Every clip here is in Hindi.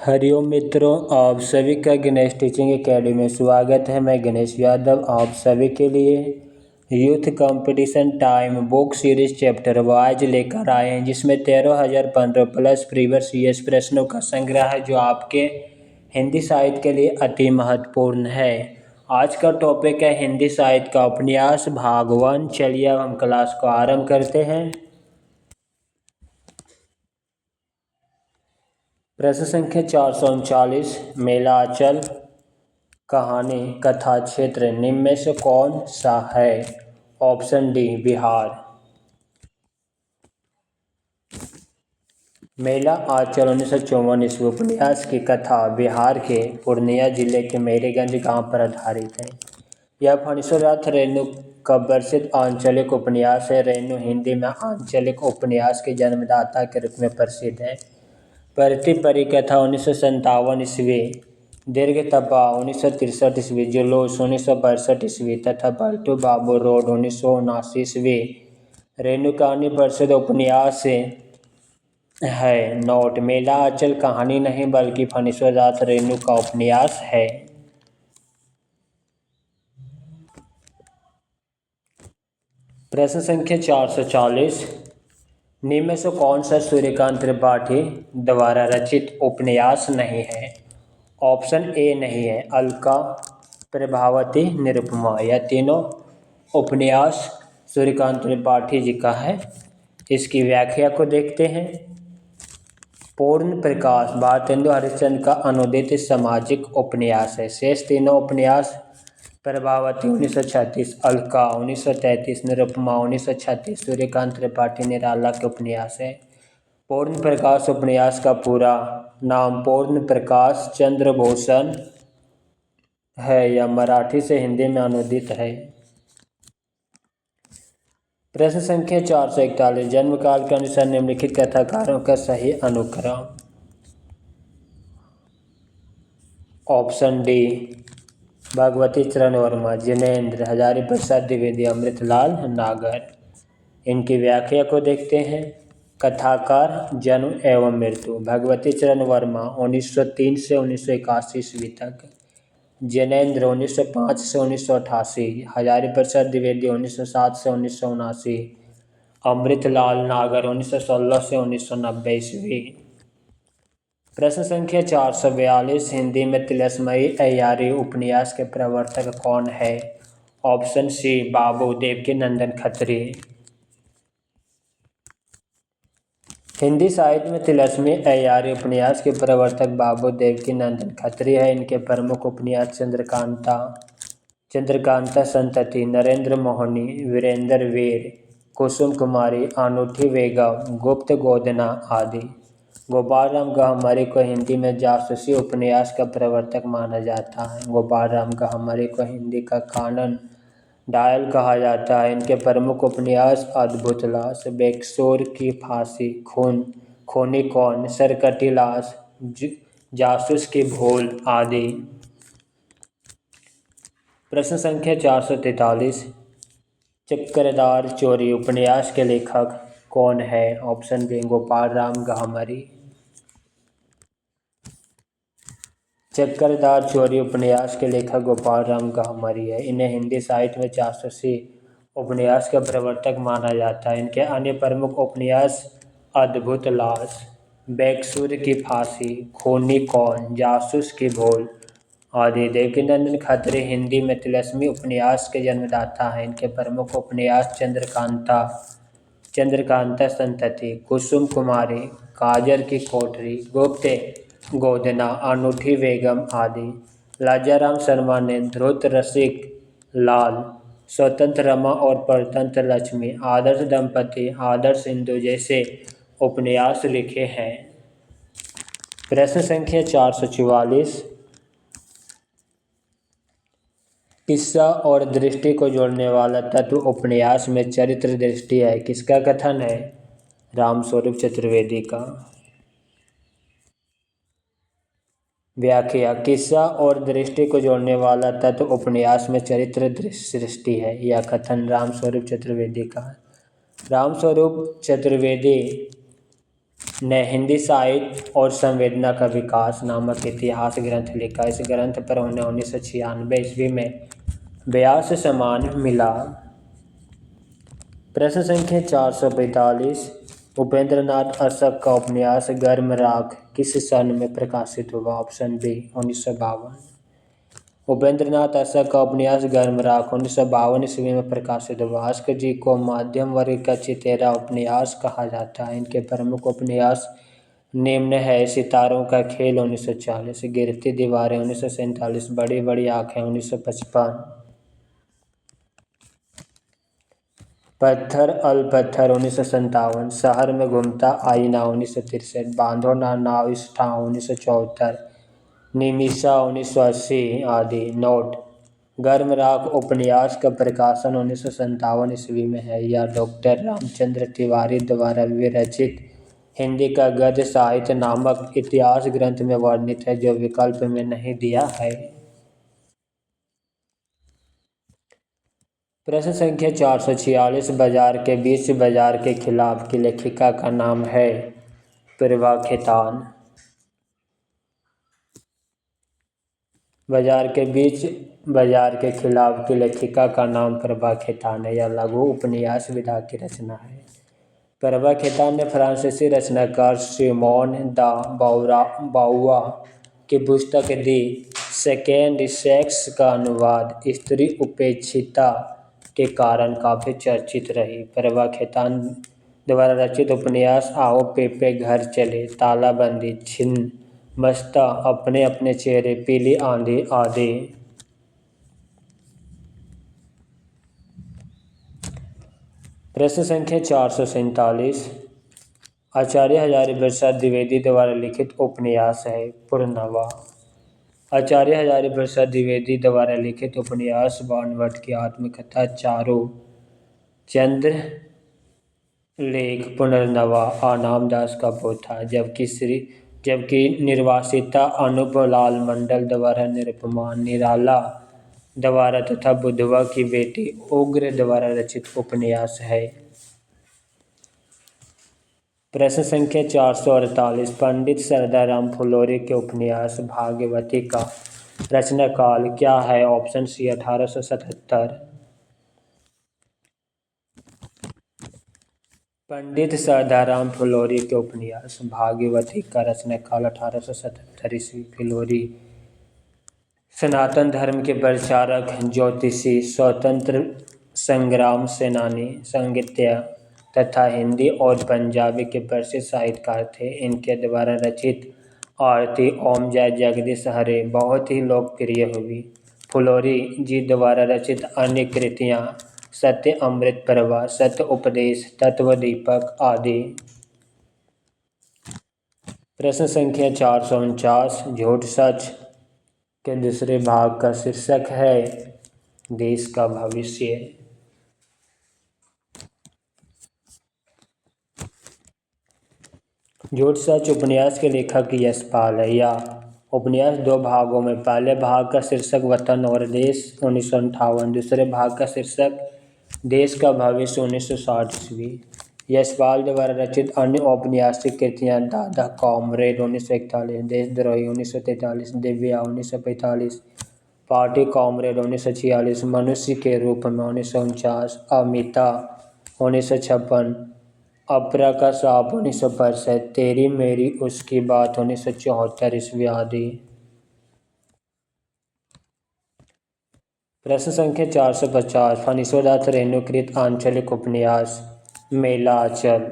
हरिओम मित्रों, आप सभी का गणेश टीचिंग एकेडमी में स्वागत है। मैं गणेश यादव आप सभी के लिए youth competition time book series chapter wise लेकर आए हैं, जिसमें 13,015 प्लस प्रीवियस ईयर्स प्रश्नों का संग्रह है, जो आपके हिंदी साहित्य के लिए अति महत्वपूर्ण है। आज का टॉपिक है हिंदी साहित्य का उपन्यास भाग 1। चलिए अब हम क्लास को आरंभ करते हैं। प्रश्न संख्या 439, मेलांचल कहानी कथा क्षेत्र निम्न में से कौन सा है? Option D Bihar. मेला आंचल 1954 ईस्वी उपन्यास की कथा बिहार के पूर्णिया जिले के मेरीगंज गांव पर आधारित है। यह फणीश्वरनाथ रेणु का वर्षित आंचलिक उपन्यास है। रेणु हिंदी में आंचलिक उपन्यास के जन्मदाता के रूप में प्रसिद्ध है। प्रति परिकथा 1957 ईस्वी, दीर्घ तपा 1963 ईस्वी, जुलूस 1962 ईस्वी तथा पलटू बाबू रोड 1979 ईस्वी रेणु कहानी प्रसिद्ध उपन्यास है। नोट: मेला आंचल कहानी नहीं बल्कि फणीश्वरनाथ रेणु का उपन्यास है। प्रश्न संख्या 440, निम्न में से कौन सा सूर्यकांत त्रिपाठी द्वारा रचित उपन्यास नहीं है? ऑप्शन ए नहीं है अलका, प्रभावती, निरुपमा। यह तीनों उपन्यास सूर्यकांत त्रिपाठी जी का है। इसकी व्याख्या को देखते हैं। पूर्ण प्रकाश भारतेंदु हरिश्चंद्र का अनुदित सामाजिक उपन्यास है। शेष तीनों उपन्यास प्रभावती 1936, अलका 1933, निरुपमा 1936 सूर्यकांत त्रिपाठी निराला के उपन्यास है। पूर्ण प्रकाश उपन्यास का पूरा नाम पूर्ण प्रकाश चंद्रभूषण है। यह मराठी से हिंदी में अनुदित है। प्रश्न संख्या 441, जन्म काल के अनुसार निम्नलिखित कथाकारों का सही अनुक्रम। ऑप्शन डी भगवती चरण वर्मा, जिनेंद्र, हजारी प्रसाद द्विवेदी, अमृतलाल नागर। इनकी व्याख्या को देखते हैं। कथाकार जन्म एवं मृत्यु: भगवती चरण वर्मा 1903 से 1981 ईस्वी तक, जिनेंद्र 1905 से 1988, हजारी प्रसाद द्विवेदी 1907 से 1979, अमृतलाल नागर 1916 से 1990 ईस्वी। प्रश्न संख्या 442, हिंदी में तिलस्मयी अय्यारी उपन्यास के प्रवर्तक कौन है? ऑप्शन सी बाबू देवकीनंदन खत्री। हिंदी साहित्य में तिलस्मी अय्यारी उपन्यास के प्रवर्तक बाबू देवकीनंदन खत्री है। इनके प्रमुख उपन्यास चंद्रकांता, चंद्रकांता संतति, नरेंद्र मोहनी, वीरेंद्र वीर, कुसुम कुमारी, अनूठी बेगम, गुप्त गोदना आदि। गोपाल राम गहमरी को हिंदी में जासूसी उपन्यास का प्रवर्तक माना जाता है। गोपाल राम गहमरी को हिंदी का कानन डायल कहा जाता है। इनके प्रमुख उपन्यास अद्भुत लाश, बेकसूर की फांसी, खूनी कौन, सरकटी लाश, जासूस की भूल आदि। प्रश्न संख्या 443, चक्रधार चोरी उपन्यास के लेखक कौन है? Option B Gopal Ram Gahmari. चक्रधार चोरी उपन्यास के लेखक गोपाल राम गहमरी है। इन्हें हिंदी साहित्य में जासूसी उपन्यास का प्रवर्तक माना जाता है। इनके अन्य प्रमुख उपन्यास अद्भुत लाश, बेकसूर की फांसी, खूनी कौन, जासूस की भूल आदि। देवकीनंदन खत्री हिंदी में तिलस्मी उपन्यास के जन्मदाता हैं। इनके प्रमुख उपन्यास चंद्रकांता, चंद्रकांता संतति, कुसुम कुमारी, काजर की कोठरी, गुप्त गोदना, अनूठी बेगम आदि। लाजाराम शर्मा ने ध्रुत रसिक लाल, स्वतंत्र रमा और परतंत्र लक्ष्मी, आदर्श दंपति, आदर्श हिंदू जैसे उपन्यास लिखे हैं। प्रश्न संख्या 444, किस्सा और दृष्टि को जोड़ने वाला तत्व उपन्यास में चरित्र दृष्टि है। किसका कथन है? रामस्वरूप चतुर्वेदी का। व्याख्या: किस्सा और दृष्टि को जोड़ने वाला तत्व उपन्यास में चरित्र दृष्टि है। यह कथन रामस्वरूप चतुर्वेदी का। रामस्वरूप चतुर्वेदी ने हिंदी साहित्य और संवेदना का विकास नामक इतिहास ग्रंथ लिखा। इस ग्रंथ पर उन्हें 1996 ईस्वी में व्यास सम्मान मिला। प्रश्न संख्या 445। उपेंद्र नाथ अशोक का उपन्यास गर्म राख किस सन में प्रकाशित हुआ? Option B 1952। उपेंद्र नाथ अशोक का उपन्यास गर्म राख 1952 ईस्वी में प्रकाशित हुआ। अशोक जी को मध्यम वर्ग का चितेरा उपन्यास कहा जाता है। इनके प्रमुख उपन्यास निम्न है: सितारों का खेल 1940, गिरती दीवारें 1947, बड़ी बड़ी आंखें 1955, पत्थर अल पत्थर 1957, शहर में घूमता आईना 1963, बांधो ना नाव इस ठाव 1974, निमिषा 1980 आदि। नोट: गर्म राख उपन्यास का प्रकाशन 1957 ईस्वी में है। यह डॉक्टर रामचंद्र तिवारी द्वारा विरचित हिंदी का गद्य साहित्य नामक इतिहास ग्रंथ में वर्णित है, जो विकल्प में नहीं दिया है। प्रश्न संख्या 446। बाजार के बीच बाजार के खिलाफ की लेखिका का नाम है? प्रभा खेतान। बाजार के बीच बाजार के खिलाफ की लेखिका का नाम प्रभा खेतान है। यह लघु उपन्यास विधा की रचना है। प्रभा खेतान ने फ्रांसीसी रचनाकार सिमोन द बाउवा की पुस्तक दी सेकेंड सेक्स का अनुवाद स्त्री उपेक्षिता के कारण काफ़ी चर्चित रही। प्रभा खेतान द्वारा रचित उपन्यास आओ पेपे घर चले, तालाबंदी, छिन्न मस्ता, अपने अपने चेहरे, पीली आंधी आदि। प्रश्न संख्या 447। आचार्य हजारी प्रसाद द्विवेदी द्वारा लिखित उपन्यास है पुरनवा। आचार्य हजारी प्रसाद द्विवेदी द्वारा लिखित उपन्यास बाणभट्ट की आत्मकथा चारू चंद्र लेख पुनर्नवा आनाम दास का पोथा, जबकि निर्वासिता अनूपलाल मंडल द्वारा निरुपमा, निराला द्वारा तथा बुधवा की बेटी उग्र द्वारा रचित उपन्यास है। प्रश्न संख्या 448। पंडित सरदाराम फुलोरी के उपन्यास भाग्यवती का रचना काल क्या है? Option C 1877। पंडित सरदाराम फुलोरी के उपन्यास भाग्यवती का रचना काल 1877 ईस्वी। फुलोरी सनातन धर्म के प्रचारक, ज्योतिषी, स्वतंत्र संग्राम सेनानी, संगीतज्ञ तथा हिंदी और पंजाबी के प्रसिद्ध साहित्यकार थे। इनके द्वारा रचित आरती ओम जय जगदीश हरे बहुत ही लोकप्रिय हुई। फुलोरी जी द्वारा रचित अन्य कृतियाँ सत्य अमृत प्रभा, सत्य उपदेश, तत्व दीपक आदि। प्रश्न संख्या 449। झूठ सच के दूसरे भाग का शीर्षक है देश का भविष्य। झूठ सच उपन्यास के लेखक यशपाल है। यह उपन्यास दो भागों में, पहले भाग का शीर्षक वतन और देश 1958, दूसरे भाग का शीर्षक देश का भविष्य 1960 ईस्वी। यशपाल द्वारा रचित अन्य औपन्यासिक कृतियाँ दादा कॉमरेड 1941, देशद्रोही 1943, दिव्या 1945, पार्टी कॉमरेड 1946, मनुष्य के रूप में 1949, अमिता 1956, अपरा का सांप 1965, तेरी मेरी उसकी बात 1974 ईस्वी आदि। प्रश्न संख्या 450। फणीश्वरदास रेणुकृत आंचलिक उपन्यास मेला आंचल।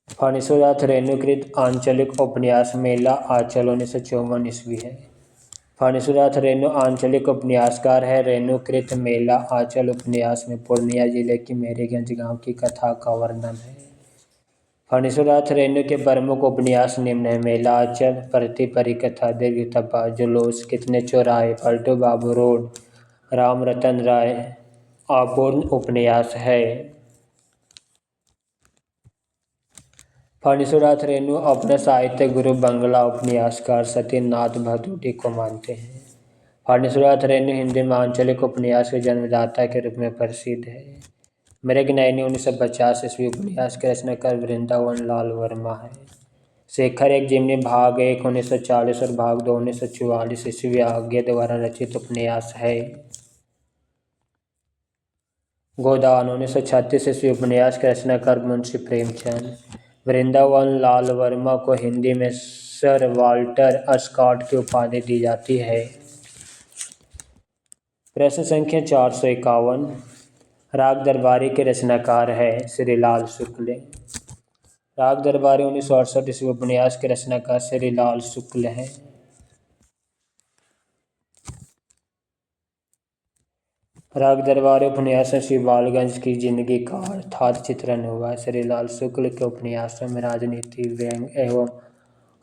फणीश्वरदास रेणुकृत आंचलिक उपन्यास मेला आंचल 1954 ईस्वी है। फणीश्वरदास रेणु आंचलिक उपन्यासकार है। रेणुकृत मेला आंचल उपन्यास में पूर्णिया जिले की मेरीगंज गांव की कथा का वर्णन है। फणीश्वरदास रेणु के प्रमुख उपन्यास निम्न है: मेला आंचल, प्रति परिकथा, दीर्घ तपा, जुलूस, कितने चौराहे, पलटू बाबू रोड, राम रतन राय। अपूर्ण उपन्यास है। फणीश्वरदास रेणु अपने साहित्य गुरु बंगला उपन्यासकार सत्यनाथ भदौती को मानते हैं। फणीश्वरदास रेणु हिंदी में आंचलिक उपन्यास के जन्मदाता के रूप में प्रसिद्ध है। मृगनयनी 1950 ईस्वी उपन्यास के रचनाकार वृंदावन लाल वर्मा है। शेखर एक जिमनी भाग 1 1940 और भाग 2 1944 ईस्वी आज्ञा द्वारा रचित उपन्यास है। गोदान 1936 ईस्वी उपन्यास के रचनाकार मुंशी प्रेमचंद। वृंदावन लाल वर्मा को हिंदी में सर वाल्टर स्कॉट की उपाधि दी जाती है। प्रश्न संख्या 451। राग दरबारी के रचनाकार है श्रीलाल शुक्ल। राग दरबारी 1968 ईस्वी उपन्यास के रचनाकार श्रीलाल शुक्ल हैं। राग दरबारी उपन्यास में शिवालगंज की जिंदगी का अर्थात चित्रण हुआ। श्रीलाल शुक्ल के उपन्यासों में राजनीति, व्यंग एवं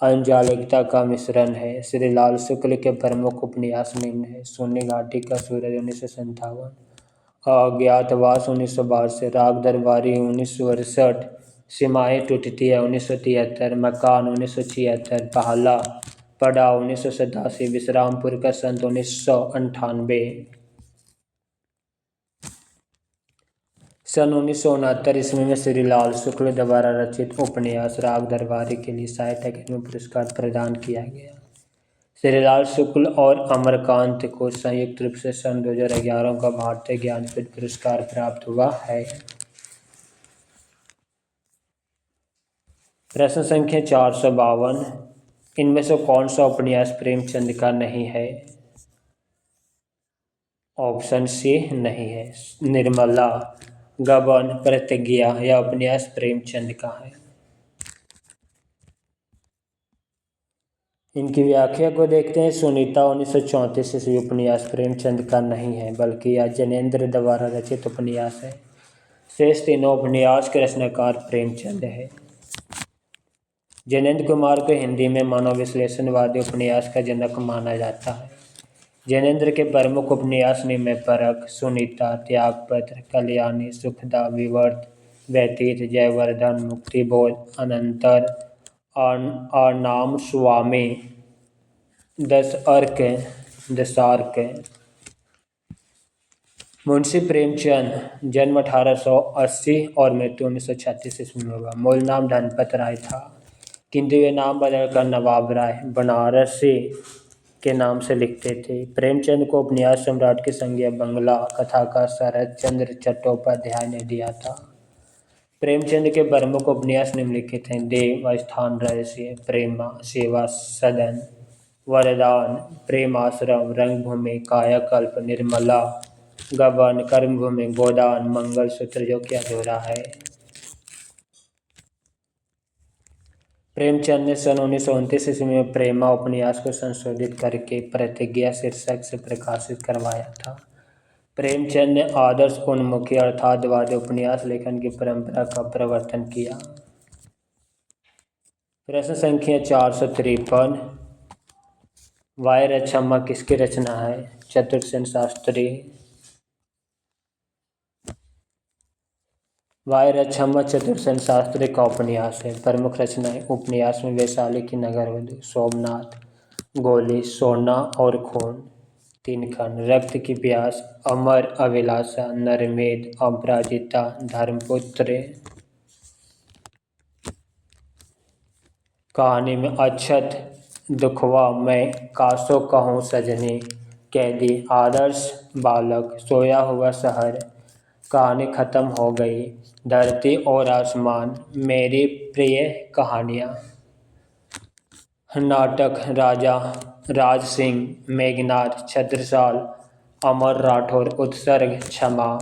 अंजालिकता का मिश्रण है। श्रीलाल शुक्ल के प्रमुख उपन्यास निम्न है: शून्य घाटी का सूरज 1957, अज्ञातवास 1962, राग दरबारी 1968, सीमाएं टूटती है 1973, मकान 1976, पहला पड़ाव 1987, विश्रामपुर का संत 1998। सन 1969 ईस्वी में श्रीलाल शुक्ल द्वारा रचित उपन्यास राग दरबारी के लिए साहित्य अकादमी पुरस्कार प्रदान किया गया। श्रीलाल शुक्ल और अमरकांत को संयुक्त रूप से सन 2011 का भारतीय ज्ञानपीठ पुरस्कार प्राप्त हुआ है। प्रश्न संख्या 452। इनमें से कौन सा उपन्यास प्रेमचंद का नहीं है? ऑप्शन सी नहीं है। निर्मला, गबन, प्रतिज्ञा या उपन्यास प्रेमचंद का है। इनकी व्याख्या को देखते हैं। सुनीता 1934 ईस्वी उपन्यास प्रेमचंद का नहीं है, बल्कि यह जैनेन्द्र द्वारा रचित उपन्यास है। शेष तीनों उपन्यास के रचनाकार प्रेमचंद है। जैनेन्द्र कुमार को हिंदी में मनोविश्लेषणवादी उपन्यास का जनक माना जाता है। जैनेन्द्र के प्रमुख उपन्यास निम्न हैं: परख, सुनीता, त्यागपत्र, कल्याणी, सुखदा, विवर्त, व्यतीत, जयवर्धन, मुक्तिबोध, अनंतर, आनाम स्वामी, दशार्क। मुंशी प्रेमचंद जन्म 1880 और मृत्यु 1936 ईस्वी में हुआ। मूल नाम धनपत राय था, किंतु ये नाम बदलकर नवाब राय बनारसी के नाम से लिखते थे। प्रेमचंद को उपन्यास सम्राट की संज्ञा बंगला कथाकार शरद चंद्र चट्टोपाध्याय ने दिया था। प्रेमचंद के प्रमुख उपन्यास निम्नलिखित हैं: देव, स्थान रहस्य, प्रेमा, सेवा सदन, वरदान, प्रेमाश्रम, रंगभूमि, कायाकल्प, निर्मला, गबन, कर्मभूमि, गोदान, मंगलसूत्र जो कि अधूरा है। प्रेमचंद ने सन 1929 ईस्वी में प्रेमा उपन्यास को संशोधित करके प्रतिज्ञा शीर्षक से प्रकाशित करवाया था। प्रेमचंद ने आदर्श उन्मुखी अर्थातवादी उपन्यास लेखन की परंपरा का प्रवर्तन किया। प्रश्न संख्या 453। वाय रक्षम्मा किसकी रचना है? चतुरसेन शास्त्री। वाय रक्षम्मा चतुरसेन शास्त्री का उपन्यास है। प्रमुख रचनाएं: उपन्यास में वैशाली की नगरवधू, सोमनाथ, गोली, सोना और खून, 3 खंड, रक्त की प्यास, अमर अभिलाषा, नरमेध, अपराजिता, धर्मपुत्र। कहानी में अक्षत, दुखवा, मैं कासो कहूँ सजनी, कैदी, आदर्श बालक, सोया हुआ शहर, कहानी खत्म हो गई, धरती और आसमान, मेरी प्रिय कहानियाँ। नाटक: राजा राज सिंह, मेघनाद, छत्रसाल, अमर राठौर, उत्सर्ग, क्षमा।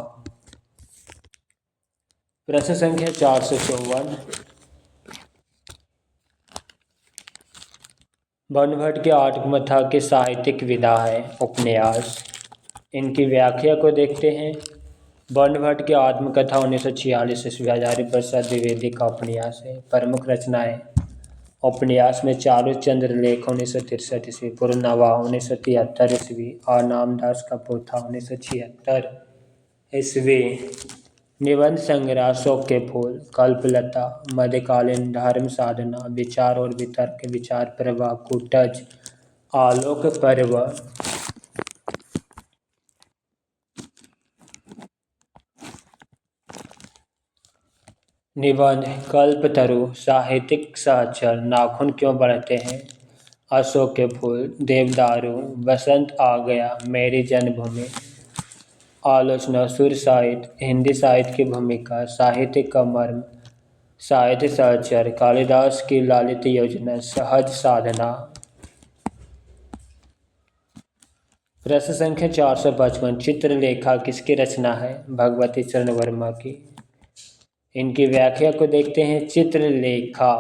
प्रश्न संख्या 454। बनभट्ट की आत्मकथा की साहित्यिक विधा है उपन्यास। इनकी व्याख्या को देखते हैं। बनभट्ट की आत्मकथा 1946 ईस्वी हजारी प्रसाद द्विवेदी का उपन्यास है। प्रमुख रचनाएं: उपन्यास में चारुचंद्र लेख 1963 ईस्वी, पुरनवा 1973 ईस्वी, नामदास का पोथा 1976 ईस्वी, निबंध संग्रह शोक के फूल, कल्पलता, मध्यकालीन धर्म साधना, विचार और वितर्क, विचार प्रवाह, कूटज, आलोक पर्व। निबंध कल्पतरु साहित्यिक सहचर नाखून क्यों बढ़ते हैं। अशोक के फूल, देवदारू, बसंत आ गया, मेरी जन्मभूमि। आलोचना सुर साहित्य, हिंदी साहित्य की भूमिका, साहित्य का मर्म, साहित्य सहचर, कालिदास की लालित योजना, सहज साधना। प्रश्न संख्या 455 चित्रलेखा किसकी रचना है। भगवती चरण वर्मा की। इनकी व्याख्या को देखते हैं। चित्रलेखा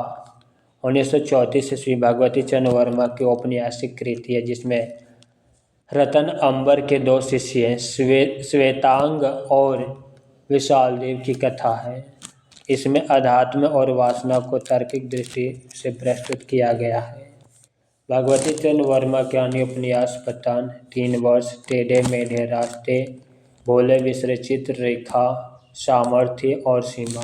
1934 ईस्वी भगवती चरण वर्मा की औपन्यासिक कृति है, जिसमें रतन अंबर के दो शिष्य हैं, श्वेतांग और विशाल देव की कथा है। इसमें अध्यात्म और वासना को तार्किक दृष्टि से प्रस्तुत किया गया है। भगवती चरण वर्मा के अन्य उपन्यास पतन, 3 वर्ष, टेढ़े मेढ़े रास्ते, भोले बिसरे चित्ररेखा, सामर्थ्य और सीमा,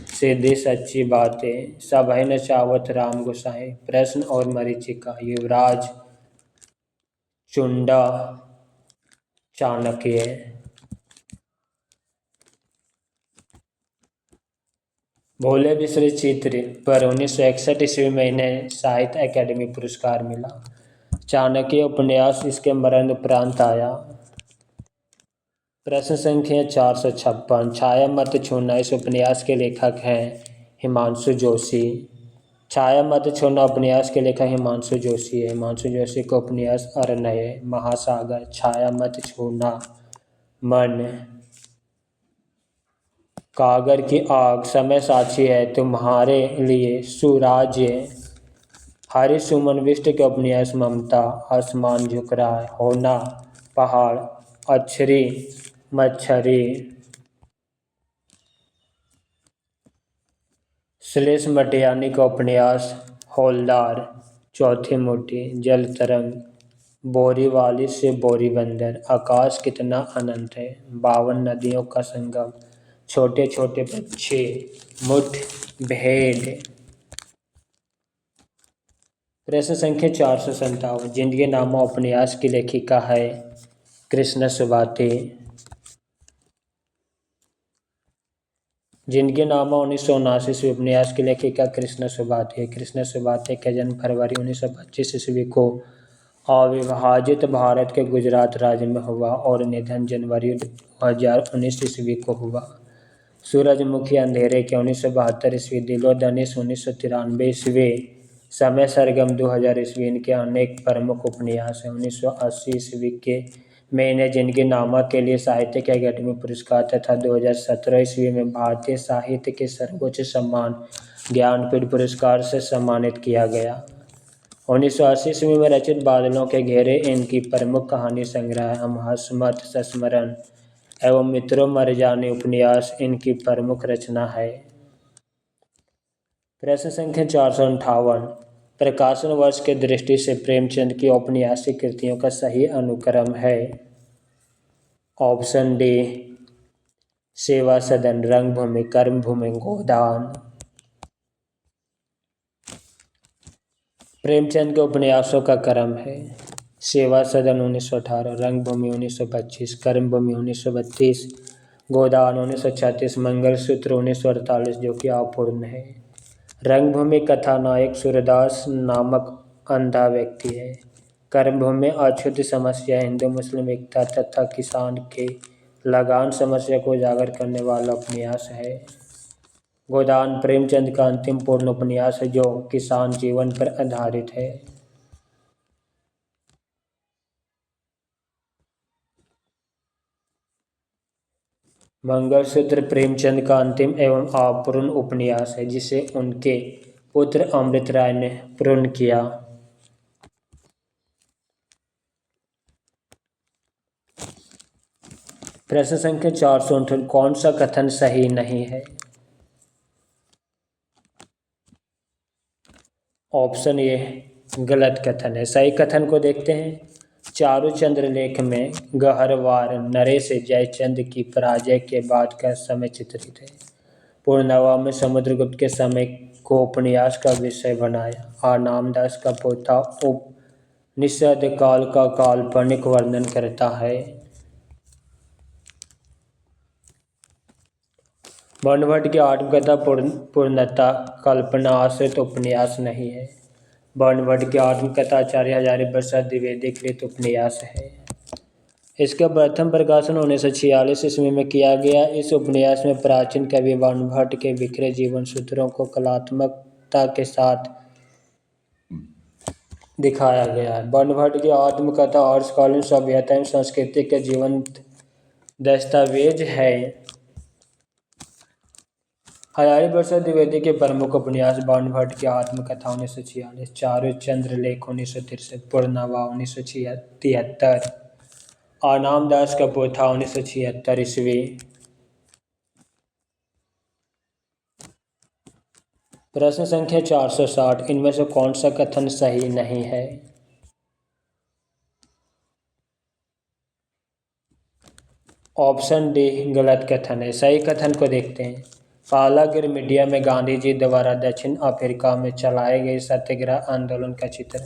सीधी सच्ची बातें, सभय न चावत राम गोसाई, प्रश्न और मरीचिका, युवराज, चुंडा, चाणक्य। भोले बिसरे चित्र पर 1961 ईस्वी में इन्हें साहित्य अकादमी पुरस्कार मिला। चाणक्य उपन्यास इसके मरण उपरांत आया। प्रश्न संख्या 456 छाया मत छूना इस उपन्यास के लेखक हैं हिमांशु जोशी। छाया मत छूना उपन्यास के लेखक हिमांशु जोशी है। हिमांशु जोशी का उपन्यास अरण्य, महासागर, छाया मत छूना, मन, कागर की आग, समय साक्षी है तुम्हारे लिए, सुराज्य, हरि सुमन बिष्ट के उपन्यास ममता, आसमान झुक रहा है, होना, पहाड़, अक्षरी, मच्छरी, श्लेष मटियानी का उपन्यास हौलदार, चौथी मुट्ठी, जल तरंग, बोरीवाली से बोरी बंदर, आकाश कितना अनंत है, 52 नदियों का संगम, छोटे छोटे बच्चे, मुठ भेड़। प्रश्न संख्या 457 जिंदगी नामा उपन्यास की लेखिका है कृष्ण सुभाती। जिंदगी नामा 1979 ईस्वी उपन्यास की लेखिका कृष्ण सुभाती है। कृष्ण सुभाती का जन्म फरवरी 1925 ईस्वी को अविभाजित भारत के गुजरात राज्य में हुआ और निधन जनवरी 2019 ईस्वी को हुआ। सूरजमुखी अंधेरे के 1972 ईस्वी, दिलो दनिश 1993 ईस्वी, समय सरगम 2000 ईस्वी। इनके अनेक प्रमुख उपन्यास हैं। 1980 ईस्वी के में इन्हें जिंदगी नामा के लिए साहित्य के अकादमी पुरस्कार तथा 2017 ईस्वी में भारतीय साहित्य के सर्वोच्च सम्मान ज्ञानपीठ पुरस्कार से सम्मानित किया गया। 1980 ईस्वी में रचित बादलों के घेरे इनकी प्रमुख कहानी संग्रह हम हसमत संस्मरण एवं मित्रों मर जाने उपन्यास इनकी प्रमुख रचना है। प्रश्न संख्या 458 प्रकाशन वर्ष के दृष्टि से प्रेमचंद की औपन्यासिक कृतियों का सही अनुक्रम है। ऑप्शन डी सेवा सदन, रंगभूमि, कर्मभूमि, गोदान। प्रेमचंद के उपन्यासों का क्रम है सेवा सदन 1918, रंगभूमि 1925, कर्मभूमि 1932, गोदान 1936, मंगलसूत्र 1948 जो कि अपूर्ण है। रंगभूमि कथानायक सूरदास नामक अंधा व्यक्ति है। कर्मभूमि अछूत समस्या, हिंदू मुस्लिम एकता तथा किसान के लगान समस्या को उजागर करने वाला उपन्यास है। गोदान प्रेमचंद का अंतिम पूर्ण उपन्यास है जो किसान जीवन पर आधारित है। मंगलसूत्र प्रेमचंद का अंतिम एवं अपूर्ण उपन्यास है जिसे उनके पुत्र अमृत राय ने पूर्ण किया। प्रश्न संख्या 459 कौन सा कथन सही नहीं है। ऑप्शन ए गलत कथन है। सही कथन को देखते हैं। चारुचंद्र लेख में गहरवार नरेश जयचंद की पराजय के बाद का समय चित्रित है। पूर्णवा में समुद्रगुप्त के समय को उपन्यास का विषय बनाया। आर नामदास का पोथा उपनिषद काल का काल्पनिक वर्णन करता है। बर्नभट्ट की आत्मकथा पूर्णतः कल्पना आश्रित उपन्यास नहीं है। बर्नभट्ट की आत्मकथा आचार्य हजारी प्रसाद द्विवेदी के लिखित उपन्यास है। इसका प्रथम प्रकाशन 1946 ईस्वी में किया गया। इस उपन्यास में प्राचीन कवि बर्नभट्ट के बिखरे जीवन सूत्रों को कलात्मकता के साथ दिखाया गया है। बर्नभट्ट की आत्मकथा अर्धकालीन सभ्यता एवं संस्कृति के जीवंत दस्तावेज है। हजारी प्रसाद द्विवेदी के प्रमुख उपन्यास बर्नभट्ट की आत्मकथा 1946, चारु चंद्रलेख 1963, पूर्णवा 1973 और नामदास का पोथा 1976 ईस्वी। प्रश्न संख्या 460, इनमें से कौन सा कथन सही नहीं है? ऑप्शन डी गलत कथन है। सही कथन को देखते हैं। पालागिर मीडिया में गांधी जी द्वारा दक्षिण अफ्रीका में चलाए गए सत्याग्रह आंदोलन का चित्रण।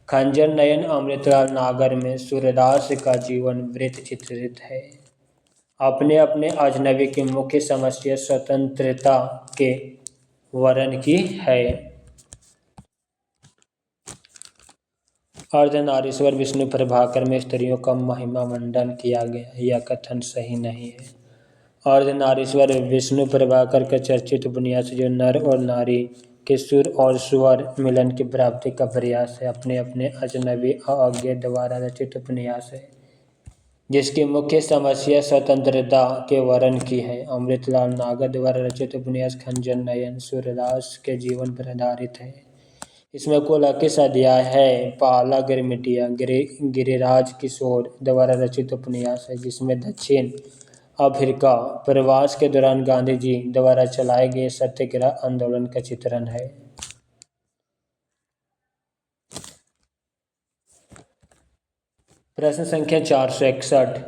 खंजर नयन अमृतलाल नागर में सूर्यदास का जीवन वृत्त चित्रित है। अपने अपने अजनबी की मुख्य समस्या स्वतंत्रता के वर्ण की है। अर्धनारीश्वर विष्णु प्रभाकर में स्त्रियों का महिमा मंडन किया गया, यह कथन सही नहीं है। अर्धनारीश्वर विष्णु प्रभाकर का चर्चित उपन्यास जो नर और नारी के सुर और स्वर मिलन की प्राप्ति का प्रयास है, अपने अपने अजनबी अज्ञे द्वारा रचित उपन्यास है जिसकी मुख्य समस्या स्वतंत्रता के वर्ण की है। अमृतलाल नागर द्वारा रचित उपन्यास खंजर नयन सूर्यदास के जीवन पर आधारित है। इसमें कुल 21 अध्याय है। पाला गिरमिटिया गिरिराज किशोर द्वारा रचित उपन्यास है जिसमें दक्षिण अफ्रीका प्रवास के दौरान गांधी जी द्वारा चलाए गए सत्याग्रह आंदोलन का चित्रण है। प्रश्न संख्या 461,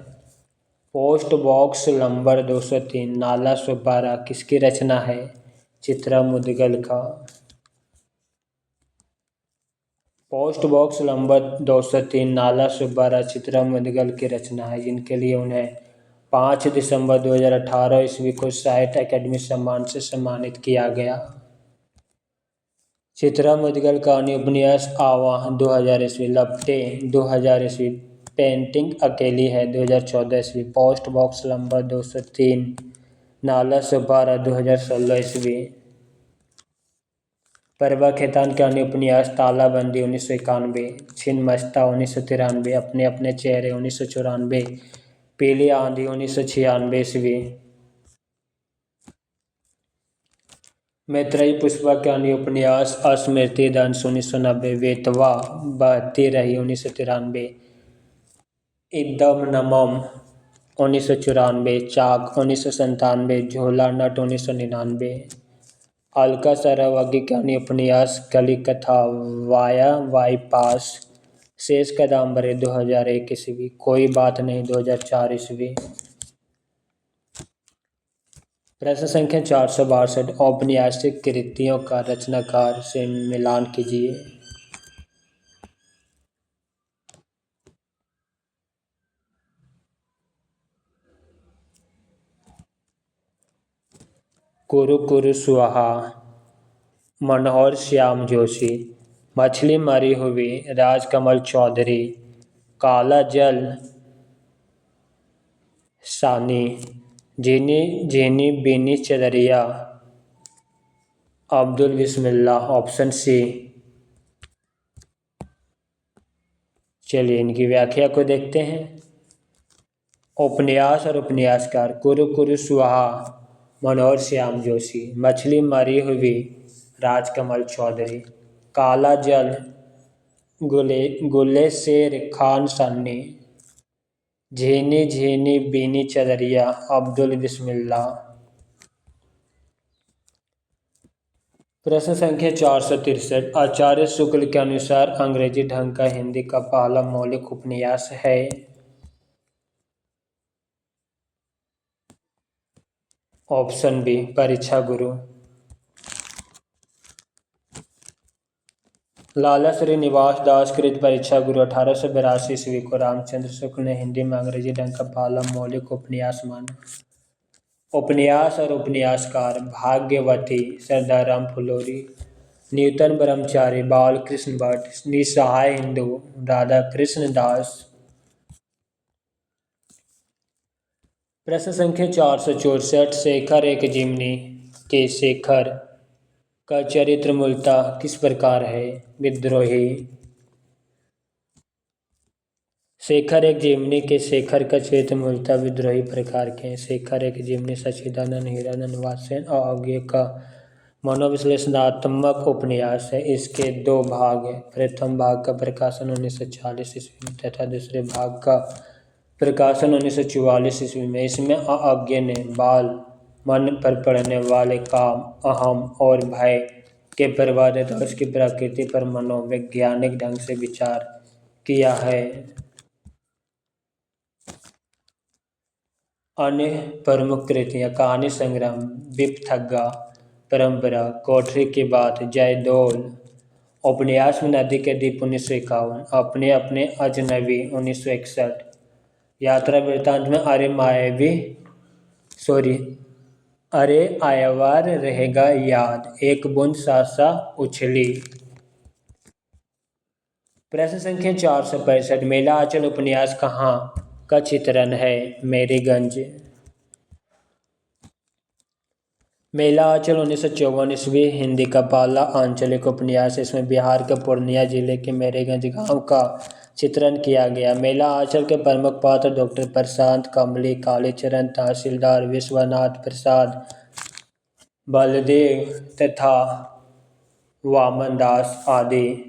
पोस्ट बॉक्स नंबर 203 नाला सुपारा किसकी रचना है? चित्रा मुदगल का। पोस्ट बॉक्स नंबर 203 नाला सुब्बारा चित्रा मुदगल की रचना है, जिनके लिए उन्हें 5 दिसंबर 2018 ईस्वी को साहित्य अकादमी सम्मान से सम्मानित किया गया। चित्रा मुदगल का अन्य उपन्यास आवाह 2000 ईस्वी, लपटे 2000 ईस्वी, पेंटिंग अकेली है 2014 ईस्वी, पोस्ट बॉक्स नंबर 203 नाला सुब्बारा 2016 ईस्वी। परवा खेतान के अन्य उपन्यास तालाबंदी 1991, छिन्नमस्ता 1993, अपने अपने चेहरे 1994, पीली आंधी 1996 ईस्वी। मैत्रेयी पुष्पा के अन्य उपन्यास स्मृति दंश 1990, वेतवा बहती रही 1993, इदम नमम 1994, चाक 1997, झोला नट 1999। अलका सरावगी के अन्य उपन्यास कली कथा वाया बाईपास, शेष कादम्बरी 2001 ईस्वी, कोई बात नहीं 2004 ईस्वी। प्रश्न संख्या 462, औपन्यासिक कृतियों का रचनाकार से मिलान कीजिए। कुरु कुरु सुहा मनोहर श्याम जोशी, मछली मरी हुई राजकमल चौधरी, काला जल सानी, झीनी झीनी बीनी चदरिया अब्दुल बिस्मिल्लाह, ऑप्शन सी। चलिए इनकी व्याख्या को देखते हैं। उपन्यास और उपन्यासकार कुरु कुरु सुहा मनोहर श्याम जोशी, मछली मरी हुई राजकमल चौधरी, काला जल गुले शेर खान सन्नी, झीनी झीनी बीनी चदरिया अब्दुल बिस्मिल्लाह। प्रश्न संख्या 463, आचार्य शुक्ल के अनुसार अंग्रेजी ढंग का हिंदी का पहला मौलिक उपन्यास है? ऑप्शन बी परीक्षा गुरु। लाला श्रीनिवास दास कृत परीक्षा गुरु 1882 ईस्वी को रामचंद्र शुक्ल ने हिंदी में अंग्रेजी ढंग का पहला मौलिक उपन्यास माना। उपन्यास और उपन्यासकार भाग्यवती सरदाराम फुलोरी, न्यूटन ब्रह्मचारी, बाल कृष्ण भट्ट, निसहाय हिंदू राधा कृष्ण दास। प्रश्न संख्या 464। शेखर एक जिमनी के शेखर का चरित्र मूलतः किस प्रकार है? विद्रोही। शेखर एक जिमनी के शेखर का चरित्र मूलतः विद्रोही प्रकार के हैं। शेखर एक जिमनी सच्चिदानंद हीरानंद वात्स्यन अज्ञेय का मनोविश्लेषणात्मक उपन्यास है। इसके दो भाग हैं। प्रथम भाग का प्रकाशन 1940 ईस्वी में तथा दूसरे भाग का प्रकाशन 1944 ईस्वी में। इसमें अज्ञेय ने बाल मन पर पड़ने वाले काम, अहम और भय के प्रभाव तथा उसकी प्रकृति पर मनोवैज्ञानिक ढंग से विचार किया है। अन्य प्रमुख कृतियाँ कहानी संग्राम, बिपथग्गा परंपरा, कोठरी की बात, जयदौल, उपन्यास में नदी के द्वीप 1951, अपने अपने अजनबी 1961, यात्रा वृत्तांत में अरे आयवार रहेगा याद, एक बूंद सासा उछली। प्रश्न संख्या 465। मेला आंचल उपन्यास कहाँ का चित्रण है? मेरीगंज। मेला आंचल 1954 ईस्वी हिंदी का पहला आंचलिक उपन्यास। इसमें बिहार के पूर्णिया जिले के मेरीगंज गांव का चित्रण किया गया। मेला आंचल के प्रमुख पात्र डॉक्टर प्रशांत कमली, कालीचरण, तहसीलदार विश्वनाथ प्रसाद, बलदेव तथा वामन दास आदि।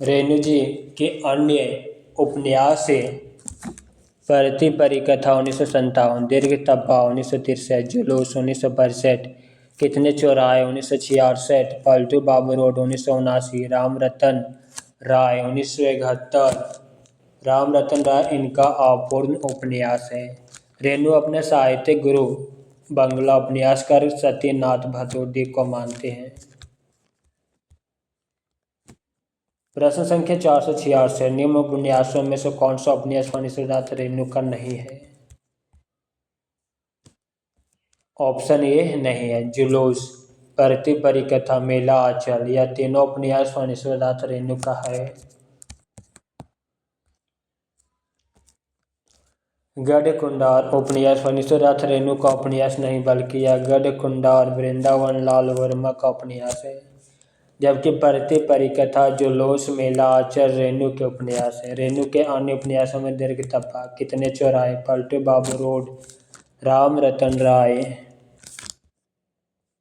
रेणु जी के अन्य उपन्यास से परती परिकथा 1957, दीर्घ तपा 1963, जुलूस 1965, कितने चौराहे 1966, पलटू बाबू रोड 1979, राम रतन राय 1971। राम रतन राय इनका अपूर्ण उपन्यास है। रेणु अपने साहित्यिक गुरु बंगला उपन्यासकार सत्यनाथ भतुर्दी को मानते हैं। प्रश्न संख्या 466। निम्न उपन्यासों में से कौन सा उपन्यास फणीश्वरनाथ रेणु का नहीं है? ऑप्शन ए नहीं है। जुलूस, परती परिकथा, मेला आंचल, यह तीनों उपन्यास फणीश्वरनाथ रेणु का है। गढ़ कुंडार उपन्यास फणीश्वरनाथ रेणु का उपन्यास नहीं, बल्कि यह गढ़ कुंडार वृंदावन लाल वर्मा का उपन्यास है। जबकि परती परिकथा, जुलूस, मेला आंचल रेणु के उपन्यास है। रेणु के अन्य उपन्यासों में दीर्घ तपा, कितने चौराहे, पलटू बाबू रोड, राम रतन राय।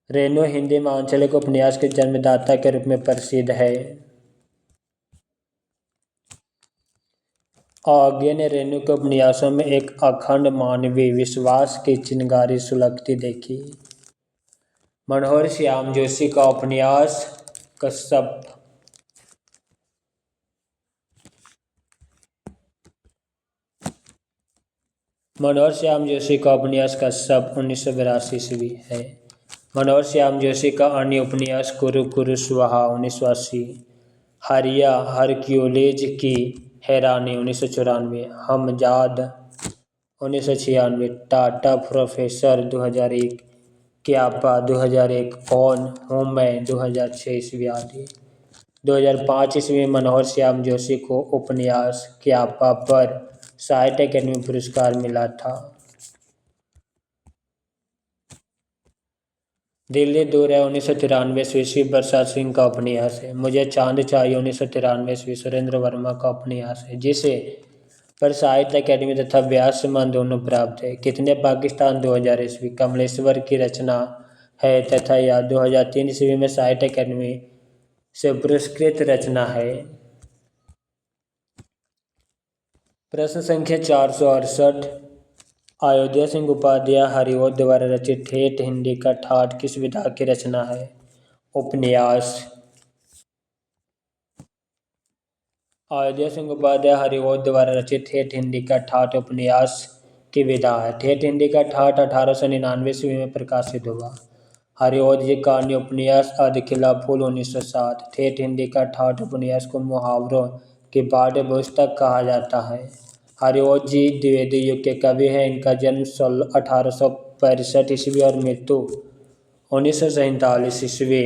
रेणु हिंदी में आंचलिक उपन्यास के जन्मदाता के रूप में प्रसिद्ध है। अज्ञेय ने रेणु के उपन्यासों में एक अखंड मानवीय विश्वास की चिंगारी सुलगती देखी। मनोहर श्याम जोशी का उपन्यास कश्यप। मनोहर श्याम जोशी का उपन्यास कश्यप 1982 ईस्वी है। मनोहर श्याम जोशी का अन्य उपन्यास कुरु कुरु स्वाहा 1980, हरिया हरक्यूलिस की हैरानी 1994, हमजाद 1996, टाटा प्रोफेसर 2001, क्यापा 2001, कौन हूँ मैं 2006 ईस्वी आदि। 2005 ईस्वी में मनोहर श्याम जोशी को उपन्यास क्यापा पर साहित्य अकादमी पुरस्कार मिला था। दिल्ली दूर है 1993 ईस्वी बरसात सिंह का उपन्यास है। मुझे चांद चाहिए 1993 ईस्वी सुरेंद्र वर्मा का उपन्यास है, जिसे पर साहित्य अकादमी तथा व्यास सम्मान दोनों प्राप्त है। कितने पाकिस्तान 2000 ईस्वी कमलेश्वर की रचना है तथा यह 2003 ईस्वी में साहित्य अकादमी से पुरस्कृत रचना है। प्रश्न संख्या 468। अयोध्या सिंह उपाध्याय हरिओं द्वारा रचित ठेठ हिंदी का ठाठ किस विधा की रचना है? उपन्यास। अयोध्या सिंह उपाध्याय हरिओं द्वारा रचित ठेठ हिंदी का ठाठ उपन्यास की विधा है। ठेठ हिंदी का ठाठ 1899 ईस्वी में प्रकाशित हुआ। हरिओं जी का अन्य उपन्यास अधखिला फूल 1907। ठेठ हिंदी का ठाठ उपन्यास को मुहावरों की पाठ्य पुस्तक कहा जाता है। हरिओं जी द्विवेदी युग के कवि हैं। इनका जन्म 1865 ईस्वी और मृत्यु 1947 ईस्वी।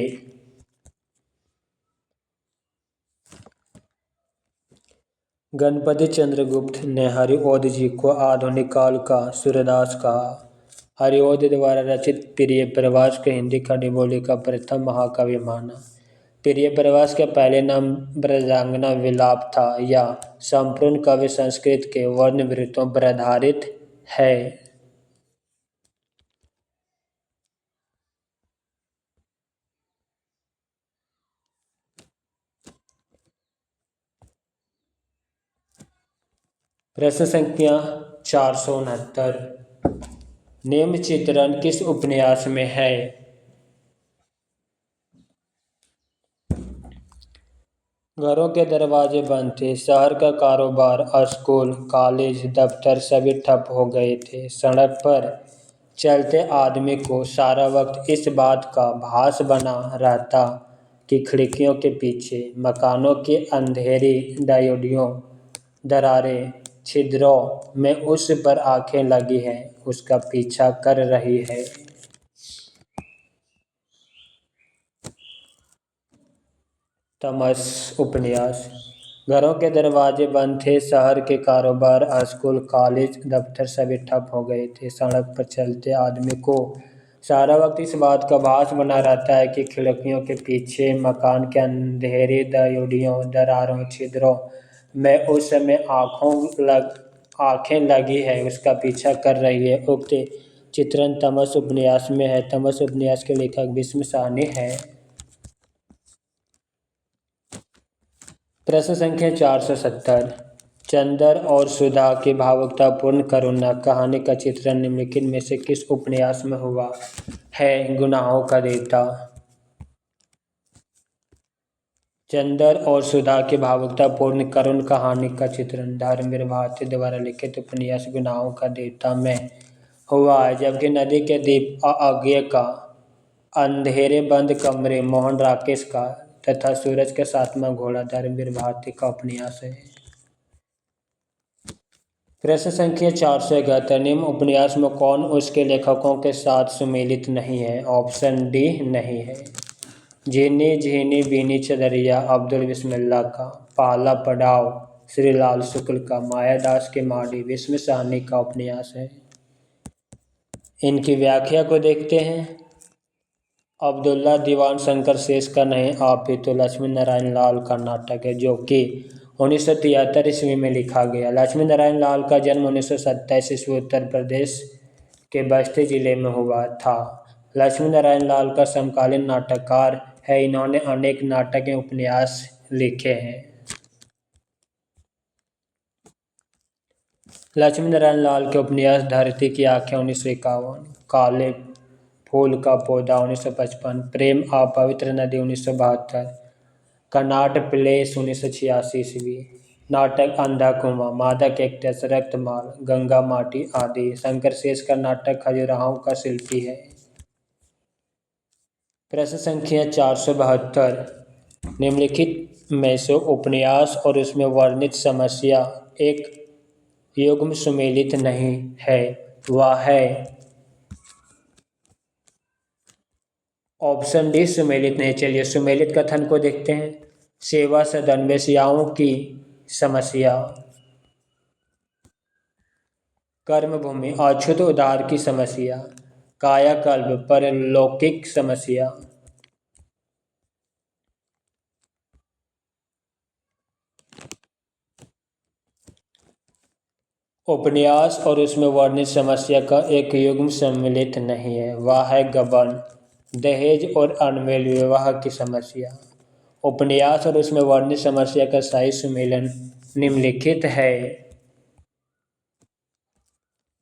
गणपति चंद्रगुप्त ने हरिऔध जी को आधुनिक काल का सूर्यदास कहा। हरिऔध द्वारा रचित प्रिय प्रवास को हिंदी खड़ी बोली का प्रथम महाकाव्य माना। प्रिय प्रवास के पहले नाम ब्रजांगना विलाप था। यह संपूर्ण काव्य संस्कृत के वर्ण वृत्तों पर आधारित है। प्रश्न संख्या 469। निम्न चित्रण किस उपन्यास में है? घरों के दरवाजे बंद थे, शहर का कारोबार, स्कूल, कॉलेज, दफ्तर सभी ठप हो गए थे। सड़क पर चलते आदमी को सारा वक्त इस बात का भास बना रहता कि खिड़कियों के पीछे मकानों की अंधेरी डायोडियों, दरारें, छिद्रों में उस पर आंखें लगी हैं, उसका पीछा कर रही है। तमस उपन्यास। घरों के दरवाजे बंद थे, शहर के कारोबार, स्कूल, कॉलेज, दफ्तर सभी ठप हो गए थे। सड़क पर चलते आदमी को सारा वक्त इस बात का भास बना रहता है कि खिड़कियों के पीछे मकान के अंधेरी डायोडियों, दरारों, छिद्रों में उस समय आंखें लगी है, उसका पीछा कर रही है। उक्त चित्रण तमस उपन्यास में है। तमस उपन्यास के लेखक भीष्म साहनी है। प्रश्न संख्या 470। चंदर और सुधा की भावुकतापूर्ण करुणा कहानी का चित्रण निम्नलिखित में से किस उपन्यास में हुआ है? गुनाहों का देवता। चंदर और सुधा की भावुकतापूर्ण करुण कहानी का चित्रण धर्मवीर भारती द्वारा लिखित उपन्यास गुनाहों का देवता में हुआ है, जबकि नदी के द्वीप, अज्ञे का, अंधेरे बंद कमरे, मोहन राकेश का तथा सूरज का सातवां घोड़ा धर्मवीर भारती का उपन्यास है। प्रश्न संख्या 471। निम्न उपन्यास में कौन उसके लेखकों के साथ सुमेलित नहीं है? ऑप्शन डी नहीं है। झीनी झीनी बीनी चदरिया अब्दुल बिस्मिल्लाह का, पहला पड़ाव श्रीलाल शुक्ल का, मायादास की माड़ी भीष्म साहनी का उपन्यास है। इनकी व्याख्या को देखते हैं। अब्दुल्ला दीवान शंकर शेष का नहीं, आप ही तो लक्ष्मी नारायण लाल का नाटक है, जो कि 1973 ईस्वी में लिखा गया। लक्ष्मी नारायण लाल का जन्म 1927 ईस्वी उत्तर प्रदेश के बस्ती जिले में हुआ था। लक्ष्मी नारायण लाल का समकालीन नाटककार है। इन्होंने अनेक नाटक एवं उपन्यास लिखे हैं। लक्ष्मी नारायण लाल के उपन्यास धरती की आंखें 1951, काले फूल का पौधा 1955, प्रेम आ पवित्र नदी 1972, कर्नाट प्लेस 1986 ईस्वी, नाटक अंधा कुआं, मादक एक्ट्रेस, रक्तमाल, गंगा माटी आदि। शंकर शेष का नाटक खजुराहो का शिल्पी है। प्रश्न संख्या 472। निम्नलिखित में से उपन्यास और उसमें वर्णित समस्या एक युग्म सुमेलित नहीं है, वह है? ऑप्शन डी सुमेलित नहीं। चलिए सुमेलित कथन को देखते हैं। सेवा सदन, वेश्याओं की समस्या, कर्मभूमि, अछूत उद्धार की समस्या, कायाकल्प, परलौकिक समस्या। उपन्यास और उसमें वर्णित समस्या का एक युग्म सम्मिलित नहीं है, वह है गबन, दहेज और अनमेल विवाह की समस्या। उपन्यास और उसमें वर्णित समस्या का सही सुमेलन निम्नलिखित है।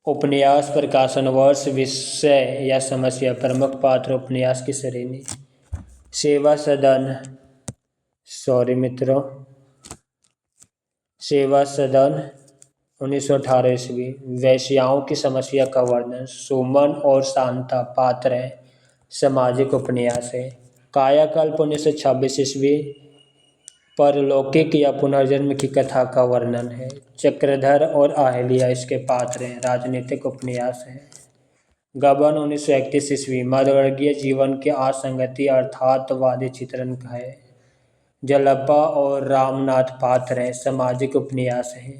उपन्यास, प्रकाशन वर्ष, विषय या समस्या, प्रमुख पात्र, उपन्यास की श्रेणी। सेवा सदन, सॉरी मित्रों, सेवा सदन 1918 ईस्वी। वेश्याओं की समस्या का वर्णन, सुमन और शांता पात्र हैं, सामाजिक उपन्यास है। कायाकल्प 1926 ईस्वी, परलौकिक या पुनर्जन्म की कथा का वर्णन है। चक्रधर और अहिल्या इसके पात्र हैं। राजनीतिक उपन्यास है। गबन 1931 ईस्वी मध्यवर्गीय जीवन के असंगति अर्थातवादी चित्रण का है। जलप्पा और रामनाथ पात्र हैं। सामाजिक उपन्यास है।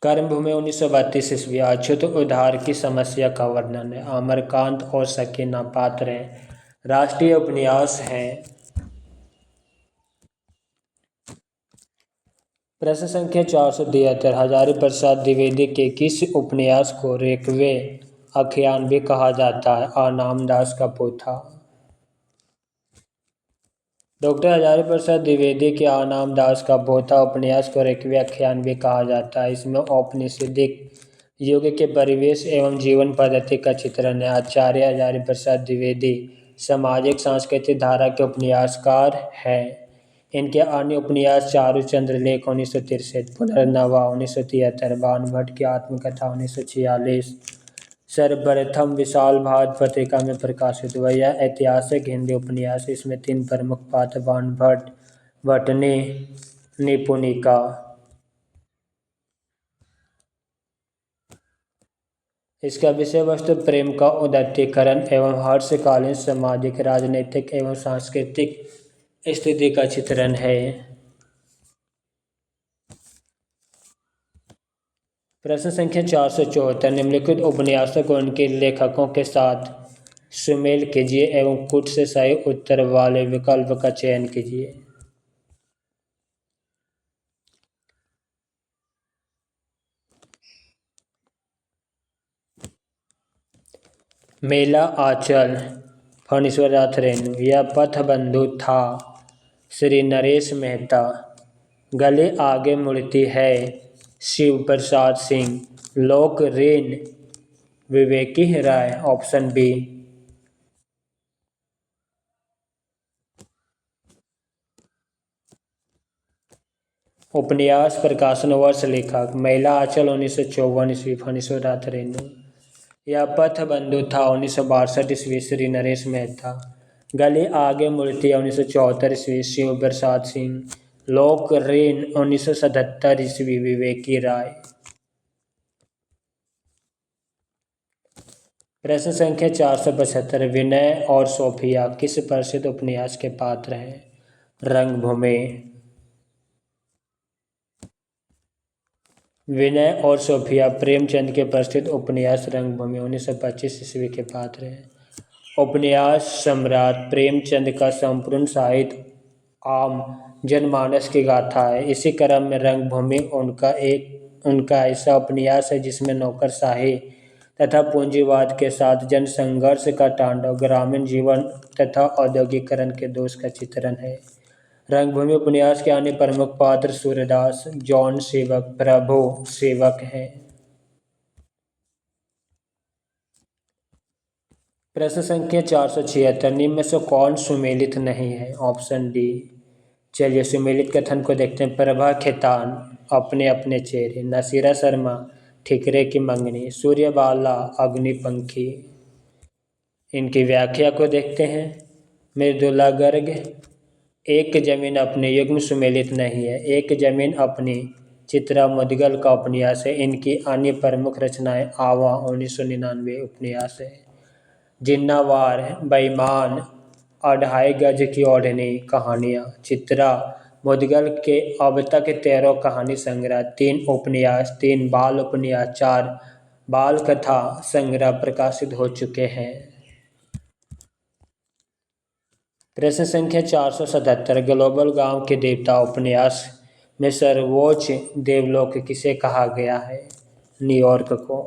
कर्मभूमि 1932 ईस्वी अछूत उधार की समस्या का वर्णन है। अमरकांत और सकीना पात्र हैं। राष्ट्रीय उपन्यास है। प्रश्न संख्या 473 हजारी प्रसाद द्विवेदी के किस उपन्यास को रेकवे आख्यान भी कहा जाता है? अनामदास का पोथा। डॉक्टर हजारी प्रसाद द्विवेदी के अनामदास का पोथा उपन्यास को रेकवे आख्यान भी कहा जाता है। इसमें औपनिषदिक युग के परिवेश एवं जीवन पद्धति का चित्रण है। आचार्य हजारी प्रसाद द्विवेदी सामाजिक सांस्कृतिक धारा के उपन्यासकार हैं। इनके अन्य उपन्यास चारू चंद्रलेख 1963, पुनर्नवा 1973, भानुभट्ट की आत्मकथा 1946 सर्वप्रथम विशाल भारत पत्रिका में प्रकाशित हुआ। यह ऐतिहासिक हिंदी उपन्यास। इसमें 3 प्रमुख पात्र भानुभट्ट, भटनी, निपुणिका। इसका विषय वस्तु प्रेम का उदात्तीकरण एवं हर्षकालीन सामाजिक, राजनीतिक एवं सांस्कृतिक स्थिति का चित्रण है। प्रश्न संख्या 474 निम्नलिखित उपन्यासों को उनके लेखकों के साथ सुमेल कीजिए एवं कुट से सही उत्तर वाले विकल्प का चयन कीजिए। मेला आंचल फणीश्वर नाथ रेणु। यह पथबंधु था श्री नरेश मेहता। गले आगे मुड़ती है शिव प्रसाद सिंह। लोक ऋण विवेकी राय। Option B. उपन्यास प्रकाशन वर्ष लेखक मेला आंचल 1954 ईस्वी फणीश्वर नाथ रेणु। यह पथबंधु था 1962 ईस्वी श्री नरेश मेहता। गली आगे मुड़ती 1974 ईस्वी शिव प्रसाद सिंह। लोक ऋण 1977 ईस्वी विवेकी राय। प्रश्न संख्या 475 विनय और सोफिया किस प्रसिद्ध उपन्यास के पात्र हैं? रंगभूमि। विनय और सोफिया प्रेमचंद के प्रसिद्ध उपन्यास रंगभूमि 1925 ईस्वी के पात्र हैं। उपन्यास सम्राट प्रेमचंद का संपूर्ण साहित्य आम जनमानस की गाथा है। इसी क्रम में रंगभूमि उनका ऐसा उपन्यास है जिसमें नौकरशाही तथा पूंजीवाद के साथ जनसंघर्ष का तांडव, ग्रामीण जीवन तथा औद्योगिकरण के दोष का चित्रण है। रंगभूमि उपन्यास के अन्य प्रमुख पात्र सूर्यदास, जॉन सेवक, प्रभु सेवक हैं। प्रश्न संख्या 476 निम्न में से कौन सुमेलित नहीं है? Option D. चलिए सुमेलित कथन को देखते हैं। प्रभा खेतान अपने अपने चेहरे। नसीरा शर्मा ठिकरे की मंगनी। सूर्यबाला अग्निपंखी। इनकी व्याख्या को देखते हैं। मृदुला गर्ग एक जमीन अपने युग में सुमेलित नहीं है। एक जमीन अपनी चित्रा मुदगल का उपन्यास है। इनकी अन्य प्रमुख रचनाएं आवा 1999 उपन्यास है। जिन्नावार, बेईमान, अढ़ाई गज की ओढ़नी कहानियाँ। चित्रा मुदगल के अब तक 13 कहानी संग्रह, 3 उपन्यास, 3 बाल उपन्यास, 4 बाल कथा संग्रह प्रकाशित हो चुके हैं। प्रश्न संख्या 477 ग्लोबल गांव के देवता उपन्यास में सर्वोच्च देवलोक किसे कहा गया है? न्यूयॉर्क को।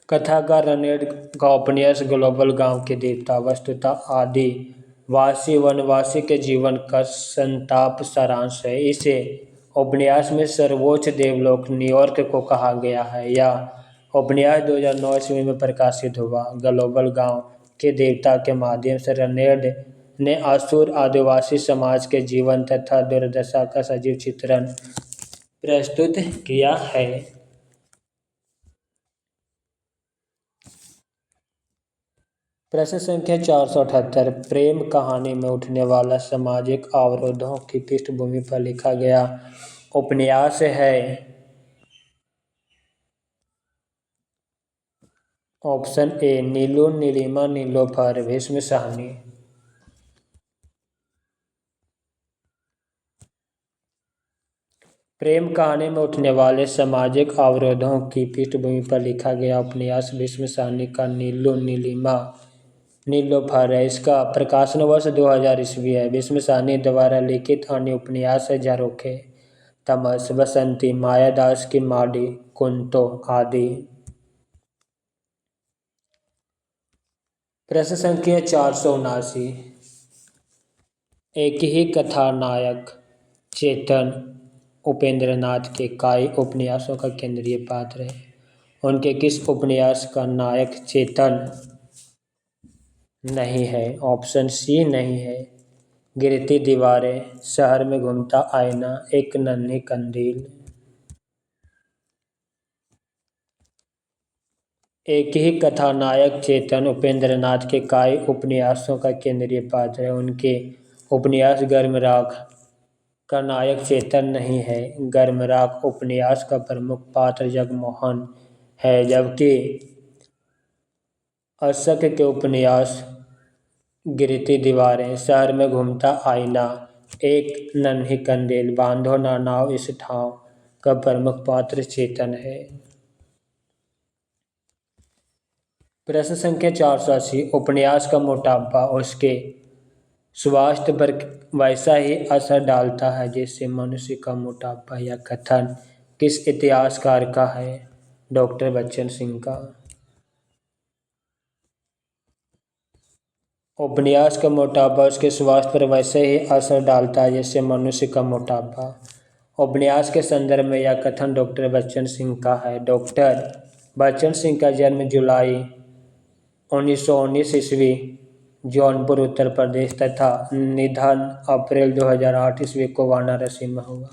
कथाकार रनेड का उपन्यास ग्लोबल गांव के देवता वस्तुतः आदिवासी वनवासी के जीवन का संताप सारांश है। इसे उपन्यास में सर्वोच्च देवलोक न्यूयॉर्क को कहा गया है। यह उपन्यास 2009 ईस्वी में प्रकाशित हुआ। ग्लोबल गांव के देवता के माध्यम से रनेड ने असुर आदिवासी समाज के जीवन तथा दुर्दशा का सजीव चित्रण प्रस्तुत किया है। प्रश्न संख्या 478। प्रेम कहानी में उठने वाला सामाजिक अवरोधों की पृष्ठभूमि पर लिखा गया उपन्यास है। ऑप्शन ए नीलू नीलिमा नीलोफर भीष्म साहनी। प्रेम कहानी में उठने वाले सामाजिक अवरोधों की पृष्ठभूमि पर लिखा गया उपन्यास भीष्म साहनी का नीलू नीलिमा नीलोफर है। इसका प्रकाशन वर्ष 2000 ईस्वी है। भीष्म साहनी द्वारा लिखित अन्य उपन्यास है झरोखे, तमस, बसंती, मायादास की माड़ी, कुंतो आदि। प्रश्न संख्या 479। एक ही कथानायक चेतन उपेंद्रनाथ के कई उपन्यासों का केंद्रीय पात्र है। उनके किस उपन्यास का नायक चेतन नहीं है? ऑप्शन सी नहीं है गिरती दीवारें, शहर में घूमता आईना, एक नन्ही कंदील। एक ही कथानायक चेतन उपेंद्रनाथ के कई उपन्यासों का केंद्रीय पात्र है। उनके उपन्यास गर्मराग का नायक चेतन नहीं है। गर्मराग उपन्यास का प्रमुख पात्र जगमोहन है, जबकि अशक के उपन्यास गिरती दीवारें, शहर में घूमता आईना, एक नन्ही कंदील, बांधो ना नाव इस ठाव का प्रमुख पात्र चेतन है। प्रश्न संख्या 480। उपन्यास का मोटापा उसके स्वास्थ्य पर वैसा ही असर डालता है जैसे मनुष्य का मोटापा। यह कथन किस इतिहासकार का है? डॉक्टर बच्चन सिंह का। उपन्यास का मोटापा उसके स्वास्थ्य पर वैसे ही असर डालता है जैसे मनुष्य का मोटापा। उपन्यास के संदर्भ में यह कथन डॉक्टर बच्चन सिंह का है। डॉक्टर बच्चन सिंह का जन्म जुलाई 1919 ईस्वी जौनपुर उत्तर प्रदेश तथा निधन अप्रैल 2008 ईस्वी को वाराणसी में हुआ।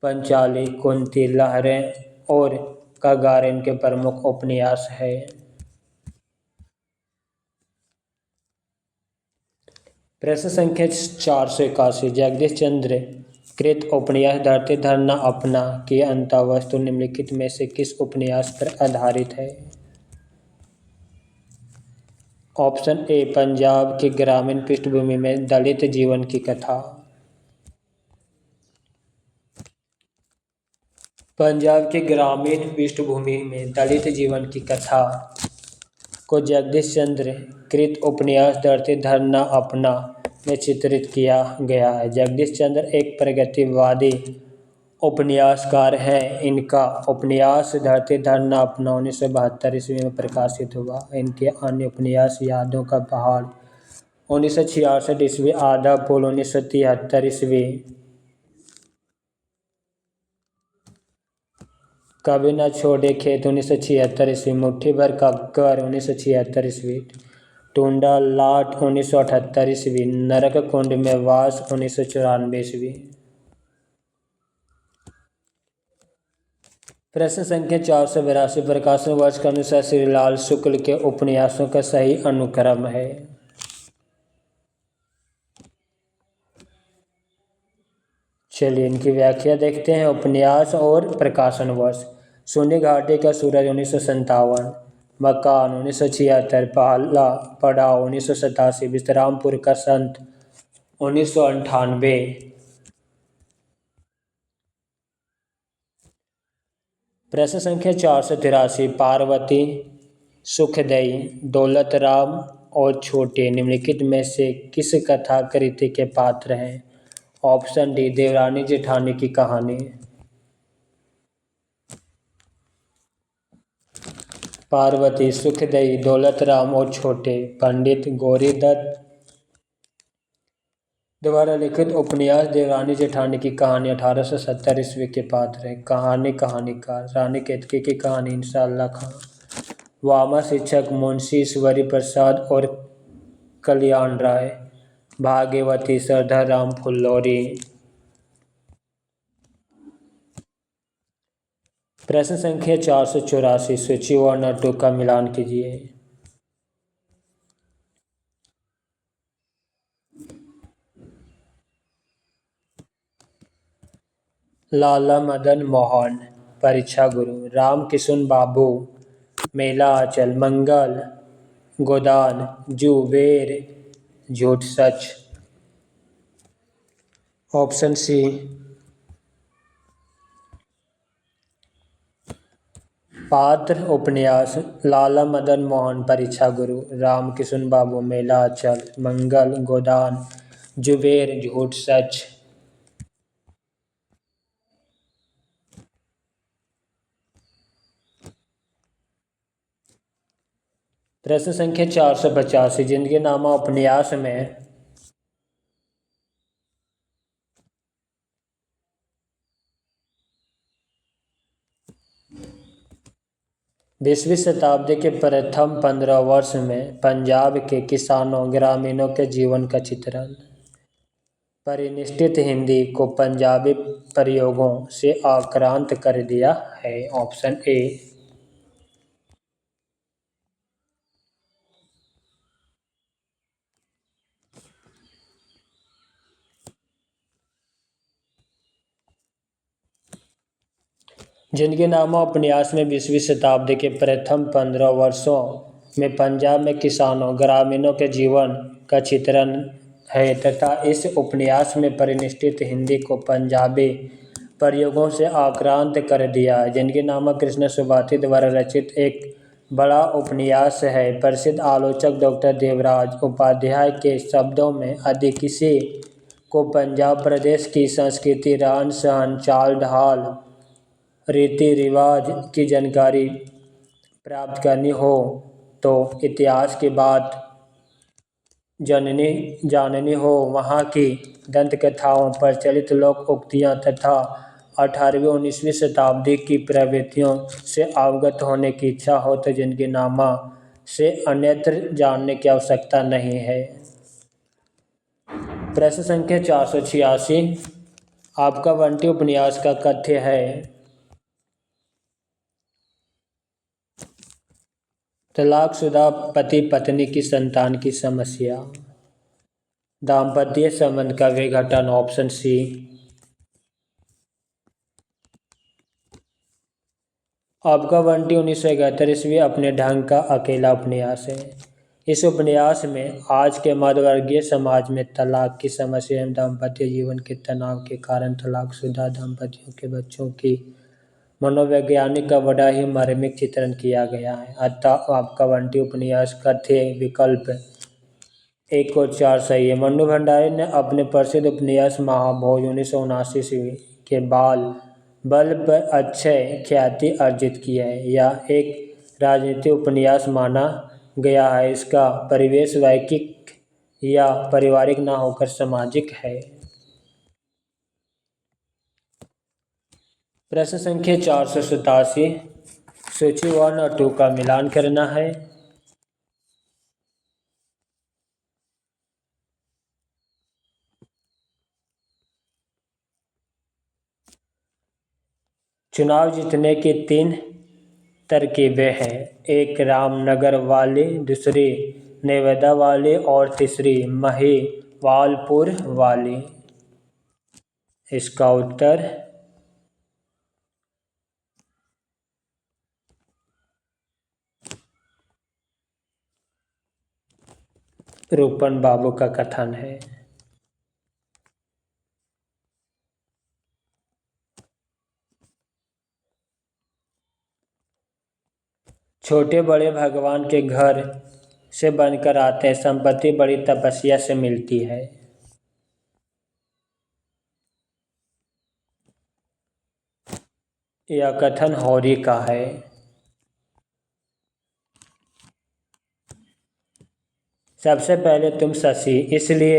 पंचाली, कुंती, लहरें और कगार इनके प्रमुख उपन्यास है। प्रश्न संख्या 481। जगदीश चंद्र कृत उपन्यास धरती धरना अपना की अंतःवस्तु निम्नलिखित में से किस उपन्यास पर आधारित है? ऑप्शन ए पंजाब की ग्रामीण पृष्ठभूमि में दलित जीवन की कथा। पंजाब की ग्रामीण पृष्ठभूमि में दलित जीवन की कथा को जगदीश चंद्र कृत उपन्यास धरती धरना अपना में चित्रित किया गया है। जगदीश चंद्र एक प्रगतिवादी उपन्यासकार हैं। इनका उपन्यास धरती धरना अपना 1972 ईस्वी में प्रकाशित हुआ। इनके अन्य उपन्यास यादों का पहाड़ 1966 ईस्वी, आधा पुल 1973 ईस्वी, कभी न छोड़े खेत 1976 ईस्वी, मुट्ठी भर कक्कर 1976 ईस्वी, टूंडा लाट 1978 ईस्वी, नरक कुंड में वास 1994 ईस्वी। प्रश्न संख्या 482। प्रकाशन वर्ष के अनुसार श्रीलाल शुक्ल के उपन्यासों का सही अनुक्रम है? चलिए इनकी व्याख्या देखते हैं। उपन्यास और प्रकाशन वर्ष। शून्य घाटी का सूरज 1957, मकान 1976, पहला पड़ाव 1987, विश्रामपुर का संत 1998। प्रश्न संख्या 483। पार्वती, सुखदई, दौलत राम और छोटे निम्नलिखित में से किस कथा कृति के पात्र हैं? ऑप्शन डी देवरानी जेठानी की कहानी। पार्वती, सुखदई, दौलत राम और छोटे पंडित गौरीदत्त द्वारा लिखित उपन्यास देवरानी जेठानी की कहानी 1870 ईस्वी के पात्र है। कहानीकार रानी केतकी की कहानी इंशाअल्लाह खां, वामा शिक्षक मुंशी ईश्वरी प्रसाद और कल्याण राय, भाग्यवती सरदार राम फुल्लौरी। प्रश्न संख्या 484। सूची 1 और 2 का मिलान कीजिए। लाला मदन मोहन परीक्षा गुरु, राम किशुन बाबू मेला आंचल, मंगल गोदान, जुबेर झूठ सच। ऑप्शन सी पात्र उपन्यास, लाला मदन मोहन परीक्षा गुरु, राम किशुन बाबू मेला आंचल, मंगल गोदान, जुबेर झूठ सच। प्रश्न संख्या 485, जिंदगी नामा उपन्यास में बीसवीं शताब्दी के प्रथम 15 वर्ष में पंजाब के किसानों ग्रामीणों के जीवन का चित्रण। परिनिष्ठित हिंदी को पंजाबी प्रयोगों से आक्रांत कर दिया है। Option A. जिंदगी नामा उपन्यास में 20वीं शताब्दी के प्रथम 15 वर्षों में पंजाब में किसानों ग्रामीणों के जीवन का चित्रण है तथा इस उपन्यास में परिनिष्ठित हिंदी को पंजाबी प्रयोगों से आक्रांत कर दिया है। जिंदगी नामा कृष्ण सुभाष द्वारा रचित एक बड़ा उपन्यास है। प्रसिद्ध आलोचक डॉक्टर देवराज उपाध्याय के शब्दों में यदि किसी को पंजाब प्रदेश की संस्कृति, रहन सहन, चाल ढाल, रीति रिवाज की जानकारी प्राप्त करनी हो तो इतिहास की बात जाननी हो, वहाँ की दंत कथाओं, प्रचलित लोक उक्तियाँ तथा 18वीं-19वीं शताब्दी की प्रवृत्तियों से अवगत होने की इच्छा हो तो जिंदगी नामा से अन्यत्र जानने की आवश्यकता नहीं है। प्रश्न संख्या 486, आपका बंटी उपन्यास का कथ्य है तलाकशुदा पति पत्नी की संतान की समस्या, दाम्पत्य संबंध का विघटन। Option C. आपका बंटी 1971 ईस्वी अपने ढंग का अकेला उपन्यास है। इस उपन्यास में आज के मध्यवर्गीय समाज में तलाक की समस्या एवं दाम्पत्य जीवन के तनाव के कारण तलाकशुदा दंपतियों के बच्चों की मनोवैज्ञानिक का बड़ा ही मार्मिक चित्रण किया गया है। अतः आपका बंटी उपन्यास कथ्य विकल्प 1 और 4 सही है। मन्नू भंडारी ने अपने प्रसिद्ध उपन्यास महाभोज 1979 ईस्वी के बल पर अच्छी ख्याति अर्जित की है। यह एक राजनीतिक उपन्यास माना गया है। इसका परिवेश वैयक्तिक या पारिवारिक न होकर सामाजिक है। प्रश्न संख्या 487, सूची 1 और 2 का मिलान करना है। चुनाव जीतने की 3 तरकीबें हैं। एक रामनगर वाली, दूसरी नेवेदा वाली और तीसरी महिवालपुर वाली। इसका उत्तर रूपन बाबू का कथन है। छोटे बड़े भगवान के घर से बनकर आते हैं, संपत्ति बड़ी तपस्या से मिलती है। यह कथन होरी का है। सबसे पहले तुम शशि इसलिए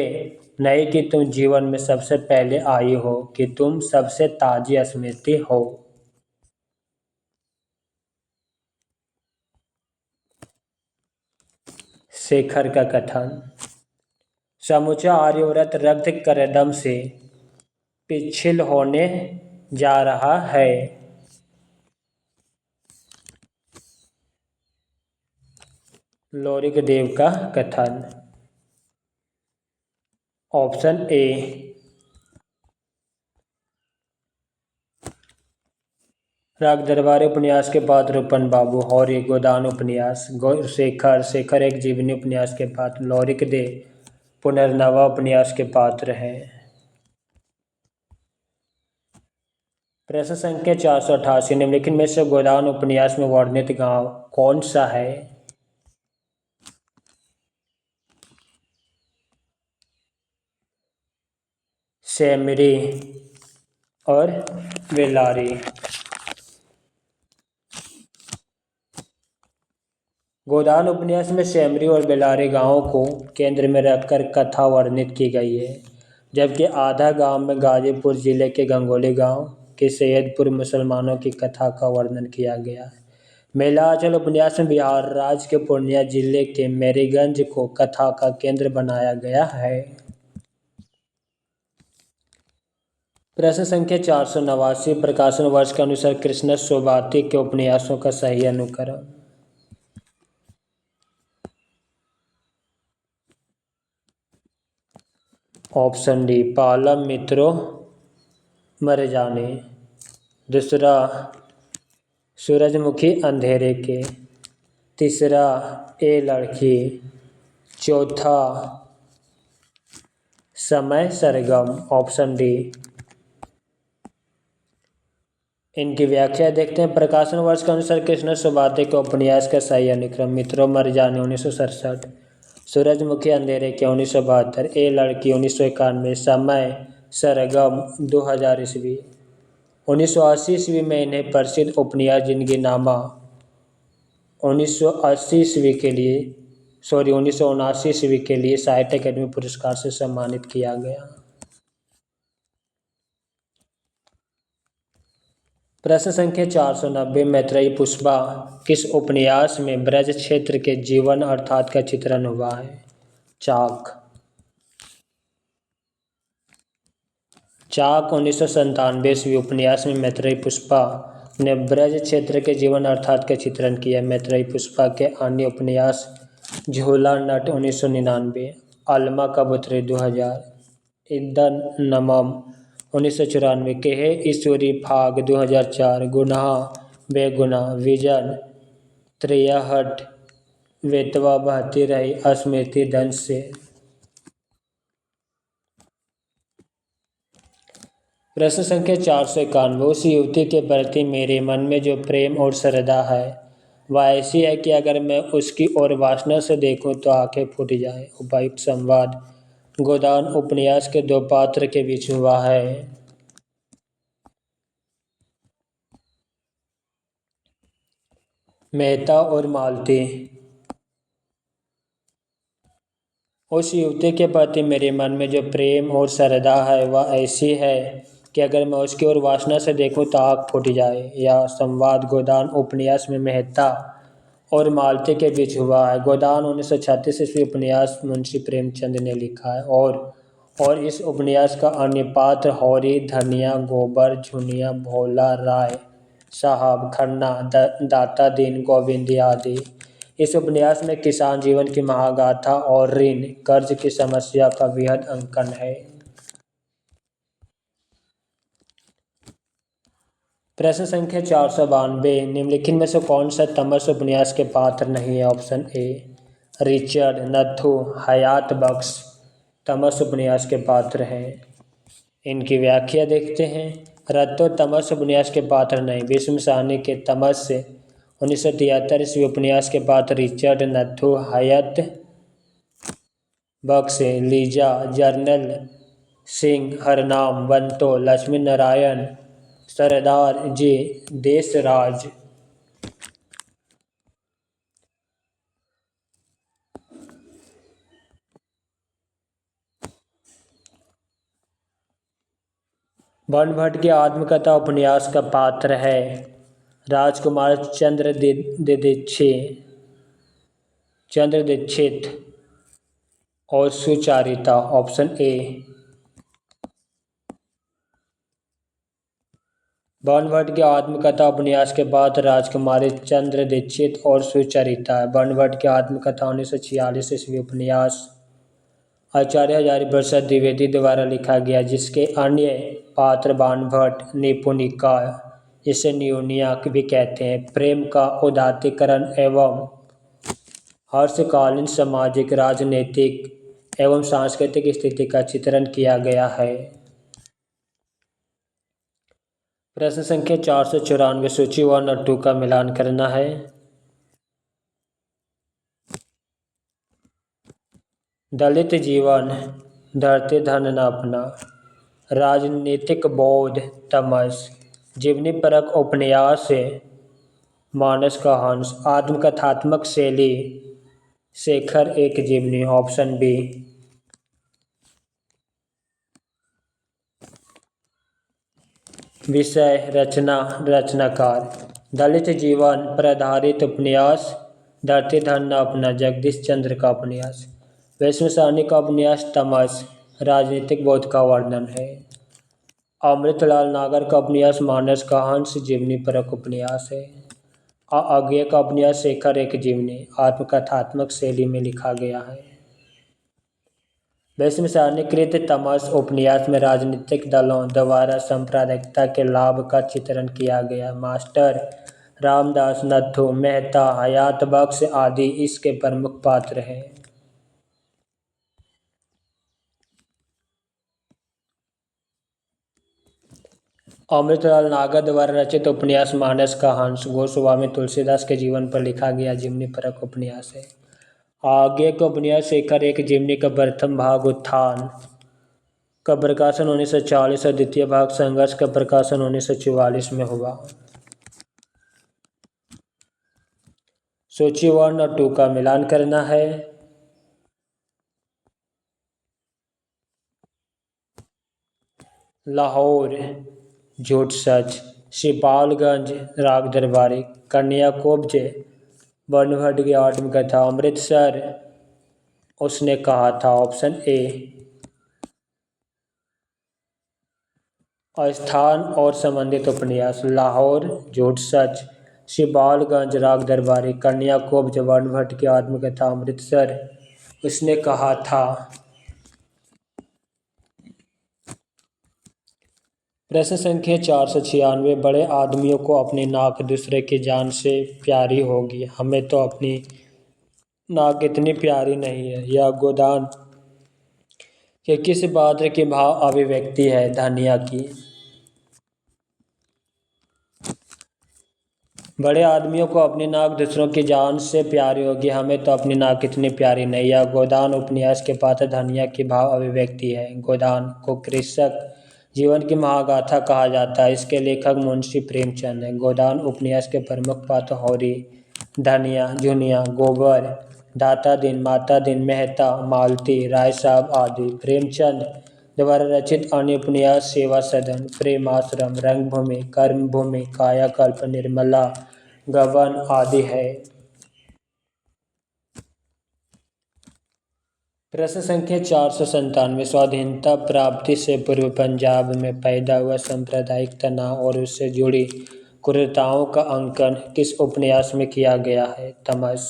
नहीं कि तुम जीवन में सबसे पहले आई हो, कि तुम सबसे ताजी स्मृति हो। शेखर का कथन, समूचा आर्यव्रत रक्त करदम से पिछिल होने जा रहा है। लोरिक देव का कथन। Option A. राग दरबार उपन्यास के पात्र रूपन बाबू, हौरी गोदान उपन्यास, शेखर शेखर एक जीवनी उपन्यास के पात्र, लौरिक दे पुनर्नवा उपन्यास के पात्र हैं। प्रश्न संख्या 488, निम्नलिखित में से गोदान उपन्यास में वर्णित गांव कौन सा है? सेमरी और बेलारी। गोदान उपन्यास में सेमरी और बेलारी गांवों को केंद्र में रखकर कथा वर्णित की गई है, जबकि आधा गांव में गाजीपुर जिले के गंगोली गांव के सैयदपुर मुसलमानों की कथा का वर्णन किया गया है। मेलांचल उपन्यास में बिहार राज्य के पूर्णिया जिले के मेरीगंज को कथा का केंद्र बनाया गया है। प्रश्न संख्या 489, प्रकाशन वर्ष के अनुसार कृष्ण सोबाती के उपन्यासों का सही अनुक्रम। ऑप्शन डी, पालम मित्रों मर जाने। दूसरा, सूरजमुखी अंधेरे के। तीसरा, ए लड़की। चौथा, समय सरगम। Option D. इनकी व्याख्या देखते हैं। प्रकाशन वर्ष के अनुसार कृष्ण सोबाते के उपन्यास का सही अनुक्रम, मित्रों मर जाने 1967, सूरजमुखी अंधेरे के 1972, ए लड़की 1991, समय सरगम 2000 ईस्वी। 1980 ईस्वी में इन्हें प्रसिद्ध उपन्यास जिंदगी नामा 1980 ईस्वी के लिए 1979 ईस्वी के लिए साहित्य अकादमी पुरस्कार से सम्मानित किया गया। प्रश्न संख्या 490, मैत्रेयी पुष्पा किस उपन्यास में ब्रज क्षेत्र के जीवन अर्थात का चित्रण हुआ है? चाक। 1997 ईस्वी उपन्यास में मैत्रेयी पुष्पा ने ब्रज क्षेत्र के जीवन अर्थात का चित्रण किया। मैत्रेयी पुष्पा के अन्य उपन्यास झूला नट 1999, अलमा कबूतरी 2000, इदन नमम 1994, केहे ईश्वरी फाग 2004, गुनाह बेगुनाह, विजन त्रियहट, वेतवा बहती रही, स्मृति दंश से। प्रश्न संख्या 491, उस युवती के प्रति मेरे मन में जो प्रेम और श्रद्धा है वह ऐसी है कि अगर मैं उसकी ओर वासना से देखूं तो आंखें फूट जाए। उपर्युक्त संवाद गोदान उपन्यास के दो पात्र के बीच हुआ है। मेहता और मालती। उस युवती के प्रति मेरे मन में जो प्रेम और श्रद्धा है वह ऐसी है कि अगर मैं उसकी ओर वासना से देखूं तो आँख फूट जाए। यह संवाद गोदान उपन्यास में मेहता और मालती के बीच हुआ है। गोदान 1936 ईस्वी उपन्यास मुंशी प्रेमचंद ने लिखा है और इस उपन्यास का अन्य पात्र हौरी, धनिया, गोबर, झुनिया, भोला, राय साहब, खन्ना, दाता दीन गोविंद आदि। इस उपन्यास में किसान जीवन की महागाथा और ऋण कर्ज की समस्या का वृहद अंकन है। प्रश्न संख्या 492, निम्नलिखित में से कौन सा तमस उपन्यास के पात्र नहीं है? ऑप्शन ए, रिचर्ड, नथु, हयात बख्श तमस उपन्यास के पात्र हैं। इनकी व्याख्या देखते हैं। रत्तो तमस उपन्यास के पात्र नहीं। भीष्म साहनी के तमस 1973 ईस्वी उपन्यास के पात्र रिचर्ड, नथु, हयात बख्श, लीजा, जर्नल सिंह, हरनाम, बंतो, लक्ष्मी नारायण, सरदार जी, देशराज। बनभट्ट की आत्मकथा उपन्यास का पात्र है राजकुमार चंद्र दीक्षित और सुचारिता। Option A. बनभट्ट की आत्मकथा उपन्यास के पात्र राजकुमारी चंद्र दीक्षित और सुचरिता है। बनभट्ट की आत्मकथा 1946 ईस्वी उपन्यास आचार्य हजारी प्रसाद द्विवेदी द्वारा लिखा गया, जिसके अन्य पात्र बाणभट्ट, निपुणिका, इसे न्यूनिया भी कहते हैं। प्रेम का उदात्तीकरण एवं हर्षकालीन सामाजिक, राजनीतिक एवं सांस्कृतिक स्थिति का चित्रण किया गया है। प्रश्न संख्या 494, सूची 1 और 2 का मिलान करना है। दलित जीवन धरती धन न अपना, राजनीतिक बोध तमस, जीवनी परक उपन्यास मानस का हंस, आत्मकथात्मक शैली शेखर एक जीवनी। Option B. विषय रचना रचनाकार, दलित जीवन पर आधारित उपन्यास धरती धन न अपना जगदीश चंद्र का उपन्यास। वैष्णव साहनी का उपन्यास तमस राजनीतिक बोध का वर्णन है। अमृतलाल नागर का उपन्यास मानस का हंस जीवनी परक उपन्यास है। आज्ञे का उपन्यास शेखर एक जीवनी आत्मकथात्मक शैली में लिखा गया है। वैष्णव साहनी कृत तमस उपन्यास में राजनीतिक दलों द्वारा सांप्रदायिकता के लाभ का चित्रण किया गया। मास्टर रामदास, नथु मेहता, हयात बख्श आदि इसके प्रमुख पात्र हैं। अमृतलाल नागर द्वारा रचित उपन्यास मानस का हंस गोस्वामी तुलसीदास के जीवन पर लिखा गया जीवनी परक उपन्यास है। आगे का उपन्यास शेखर एक जीवनी का प्रथम भाग उत्थान का प्रकाशन 1940 और द्वितीय भाग संघर्ष का प्रकाशन 1944 में हुआ। सूची 1 और 2 का मिलान करना है। लाहौर झूठ सच, सिपालगंज राग दरबारी, कन्याकुब्ज बनभट्ट की आत्मकथा, अमृतसर उसने कहा था। Option A. स्थान और संबंधित उपन्यास, लाहौर झूठ सच, सिपालगंज राग दरबारी, कन्याकुब्ज बनभट्ट की आत्मकथा, अमृतसर उसने कहा था। प्रश्न संख्या 496, बड़े आदमियों को अपनी नाक दूसरे की जान से प्यारी होगी, हमें तो अपनी नाक इतनी प्यारी नहीं है। यह गोदान के किस पात्र की भाव अभिव्यक्ति है? धनिया की। बड़े आदमियों को अपनी नाक दूसरों की जान से प्यारी होगी, हमें तो अपनी नाक इतनी प्यारी नहीं। यह गोदान उपन्यास के पात्र धनिया की भाव अभिव्यक्ति है। गोदान को कृषक जीवन की महागाथा कहा जाता है। इसके लेखक मुंशी प्रेमचंद हैं। गोदान उपन्यास के प्रमुख पात्र होरी, धनिया, जुनिया, गोबर, दाता दिन, माता दिन, मेहता, मालती, राय साहब आदि। प्रेमचंद द्वारा रचित अन्य उपन्यास सेवा सदन, प्रेमाश्रम, रंगभूमि, कर्मभूमि, कायाकल्प, निर्मला, गबन आदि है। प्रश्न संख्या 497, स्वाधीनता प्राप्ति से पूर्व पंजाब में पैदा हुआ सांप्रदायिक तनाव और उससे जुड़ी क्रूरताओं का अंकन किस उपन्यास में किया गया है? तमस।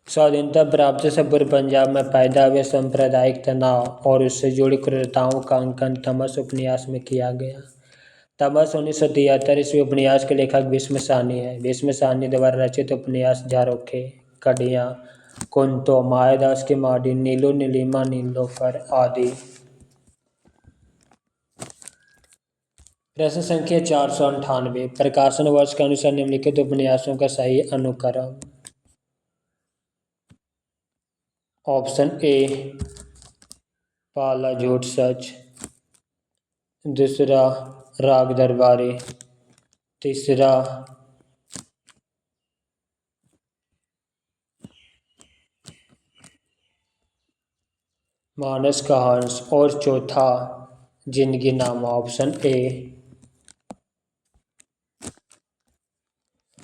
स्वाधीनता प्राप्ति से पूर्व पंजाब में पैदा हुए सांप्रदायिक तनाव और उससे जुड़ी क्रूरताओं का अंकन तमस उपन्यास में किया गया। तमस 1973 ईस्वी उपन्यास के लेखक भीष्म साहनी है। भीष्म साहनी द्वारा रचित उपन्यास झारोखे, कड़ियाँ, कुंतो, मायादास की माड़ी, नीलू नीलिमा नीलोफर आदि। प्रश्न संख्या 498, प्रकाशन वर्ष के अनुसार निम्नलिखित उपन्यासों का सही अनुक्रम। ऑप्शन ए पाला झूठ सच, दूसरा राग दरबारी, तीसरा मानस का हंस और चौथा जिंदगी नामा। Option A.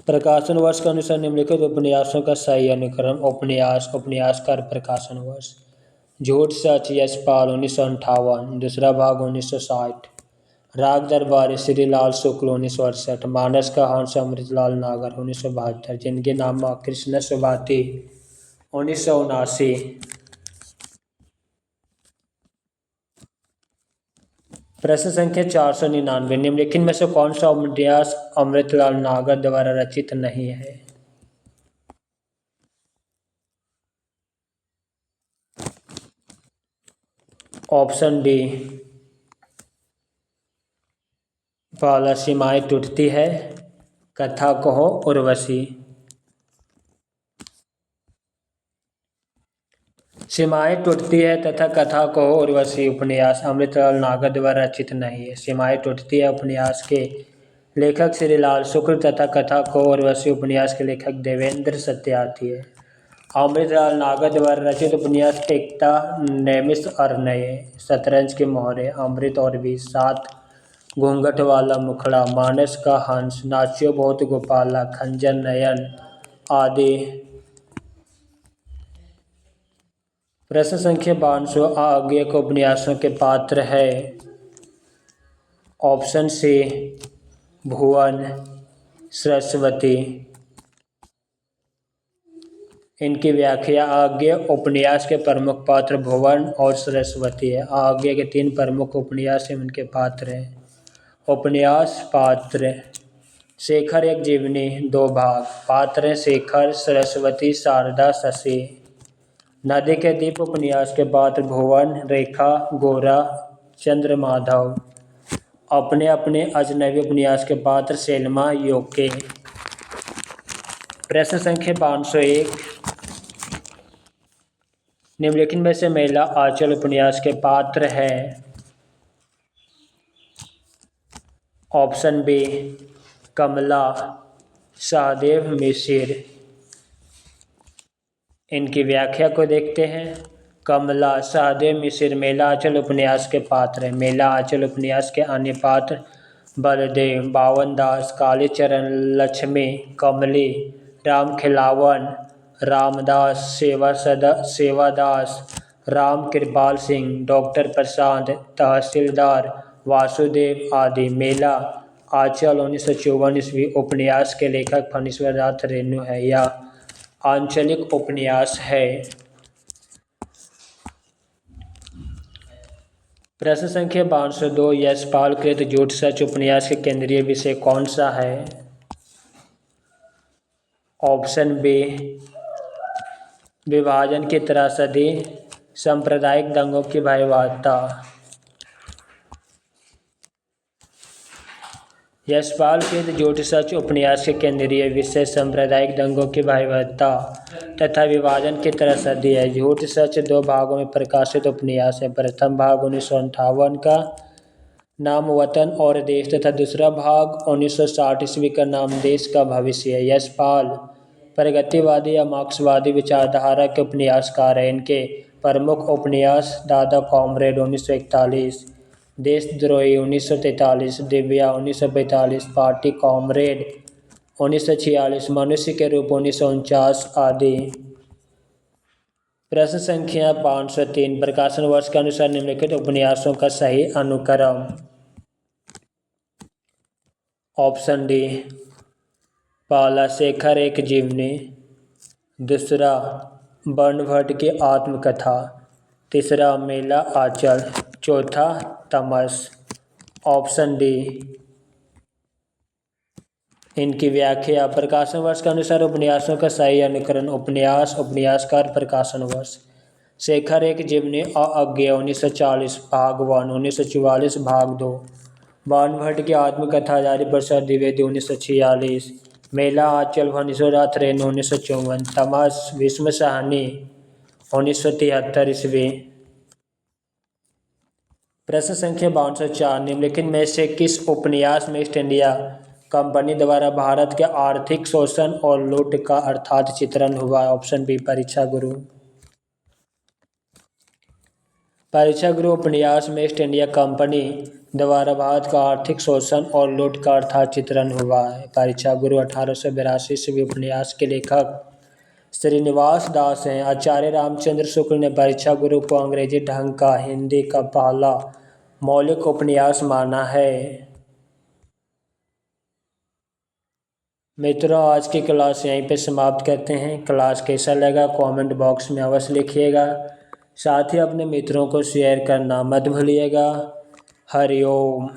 प्रकाशन वर्ष के अनुसार निम्नलिखित उपन्यासों का सही अनुक्रम। उपन्यास, उपन्यासकार, प्रकाशन वर्ष। झूठ सच यशपाल 1958, दूसरा भाग 1960। राग दरबारी श्रीलाल शुक्ल 1968। मानस का हंस अमृतलाल नागर 1972। जिनके नामा कृष्ण सुभाती 1979। प्रश्न संख्या 499, निम्नलिखित में से कौन सा उपन्यास अमृतलाल नागर द्वारा रचित नहीं है? ऑप्शन डी, पहला सीमाएं टूटती है, कथा कहो उर्वशी। सीमाएं टूटती है तथा कथा कहो उर्वशी उपन्यास अमृतलाल नागर द्वारा रचित नहीं है। सीमाएं टूटती है उपन्यास के लेखक श्रीलाल शुक्ल तथा कथा कहो उर्वशी उपन्यास के लेखक देवेंद्र सत्यार्थी है। अमृतलाल नागर द्वारा रचित उपन्यास एकता, नैमिष अरण्य, शतरंज के मोहरे, अमृत और विष, 7 घूंघट वाला मुखड़ा, मानस का हंस, नाच्यो बहुत गोपाला, खंजर नयन आदि। प्रश्न संख्या 52, आगे के उपन्यासों के पात्र है। ऑप्शन सी, भुवन, सरस्वती। इनकी व्याख्या, आगे उपन्यास के प्रमुख पात्र भुवन और सरस्वती है। आगे के 3 प्रमुख उपन्यास हैं, उनके पात्र हैं। उपन्यास पात्र, शेखर एक जीवनी 2 भाग, पात्र हैं शेखर, सरस्वती, शारदा, शशि। नदी के द्वीप उपन्यास के पात्र भुवन, रेखा, गोरा, चंद्रमाधव। अपने अपने अजनबी उपन्यास के पात्र सेल्मा, योके। प्रश्न संख्या 501, निम्नलिखित में से महिला आंचल उपन्यास के पात्र हैं। ऑप्शन बी, कमला, सहदेव मिसिर। इनकी व्याख्या को देखते हैं। कमला, सहदेव मिसिर मेला आंचल उपन्यास के पात्र हैं। मेला आंचल उपन्यास के अन्य पात्र बलदेव, बावन दास, कालीचरण, लक्ष्मी, कमली, राम खिलावन, रामदास, सेवादास, राम कृपाल सिंह, डॉक्टर प्रसाद, तहसीलदार, वासुदेव आदि। मेला आंचल 1954 ईस्वी उपन्यास के लेखक फणीश्वर नाथ रेणु है। यह आंचलिक उपन्यास है। प्रश्न संख्या 502, यशपाल कृत झूठ सच उपन्यास के केंद्रीय विषय कौन सा है? ऑप्शन बी, विभाजन की त्रासदी, सांप्रदायिक दंगों की भयावहता। यशपाल कृत झूठ सच उपन्यास के केंद्रीय विषय सांप्रदायिक दंगों की भयावहता तथा विभाजन की त्रासदी है। झूठ सच 2 भागों में प्रकाशित उपन्यास है। प्रथम भाग 1958 का नाम वतन और देश तथा दूसरा भाग 1960 ईस्वी का नाम देश का भविष्य है। यशपाल प्रगतिवादी या मार्क्सवादी विचारधारा के उपन्यासकार हैं। इनके प्रमुख उपन्यास दादा कॉमरेड 1941, देशद्रोही 1943, दिव्या 1945, पार्टी कॉमरेड 1946, मनुष्य के रूप 1949 आदि। प्रश्न संख्या 503, प्रकाशन वर्ष के अनुसार निम्नलिखित उपन्यासों का सही अनुक्रम। ऑप्शन डी, पहला शेखर एक जीवनी, दूसरा बर्नभट्ट की आत्मकथा, तीसरा मेला आंचल, चौथा तमस। Option D. इनकी व्याख्या, प्रकाशन वर्ष के अनुसार उपन्यासों का सही अनुक्रम। उपन्यास, उपन्यासकार, प्रकाशन वर्ष। शेखर एक जीवनी अज्ञेय 1940 भाग 1, 1944 भाग 2, बर्नभट्ट की आत्मकथा हजारी प्रसाद द्विवेदी 1946, मेला आंचल फणीश्वर नाथ रेणु 1954, तमस भीष्म साहनी 1973 ईस्वी। प्रश्न संख्या 504, निम्नलिखित में से किस उपन्यास में ईस्ट इंडिया कंपनी द्वारा भारत के आर्थिक शोषण और लूट का अर्थात चित्रण हुआ है? ऑप्शन बी, परीक्षा गुरु। परीक्षा गुरु उपन्यास में ईस्ट इंडिया कंपनी द्वारा भारत का आर्थिक शोषण और लूट का अर्थात चित्रण हुआ है। परीक्षा गुरु 1882 ईस्वी उपन्यास के लेखक श्रीनिवास दास हैं। आचार्य रामचंद्र शुक्ल ने परीक्षा गुरु को अंग्रेजी ढंग का हिंदी का पहला मौलिक उपन्यास माना है। मित्रों, आज की क्लास यहीं पे समाप्त करते हैं। क्लास कैसा लगा कमेंट बॉक्स में अवश्य लिखिएगा। साथ ही अपने मित्रों को शेयर करना मत भूलिएगा। हरि ओम।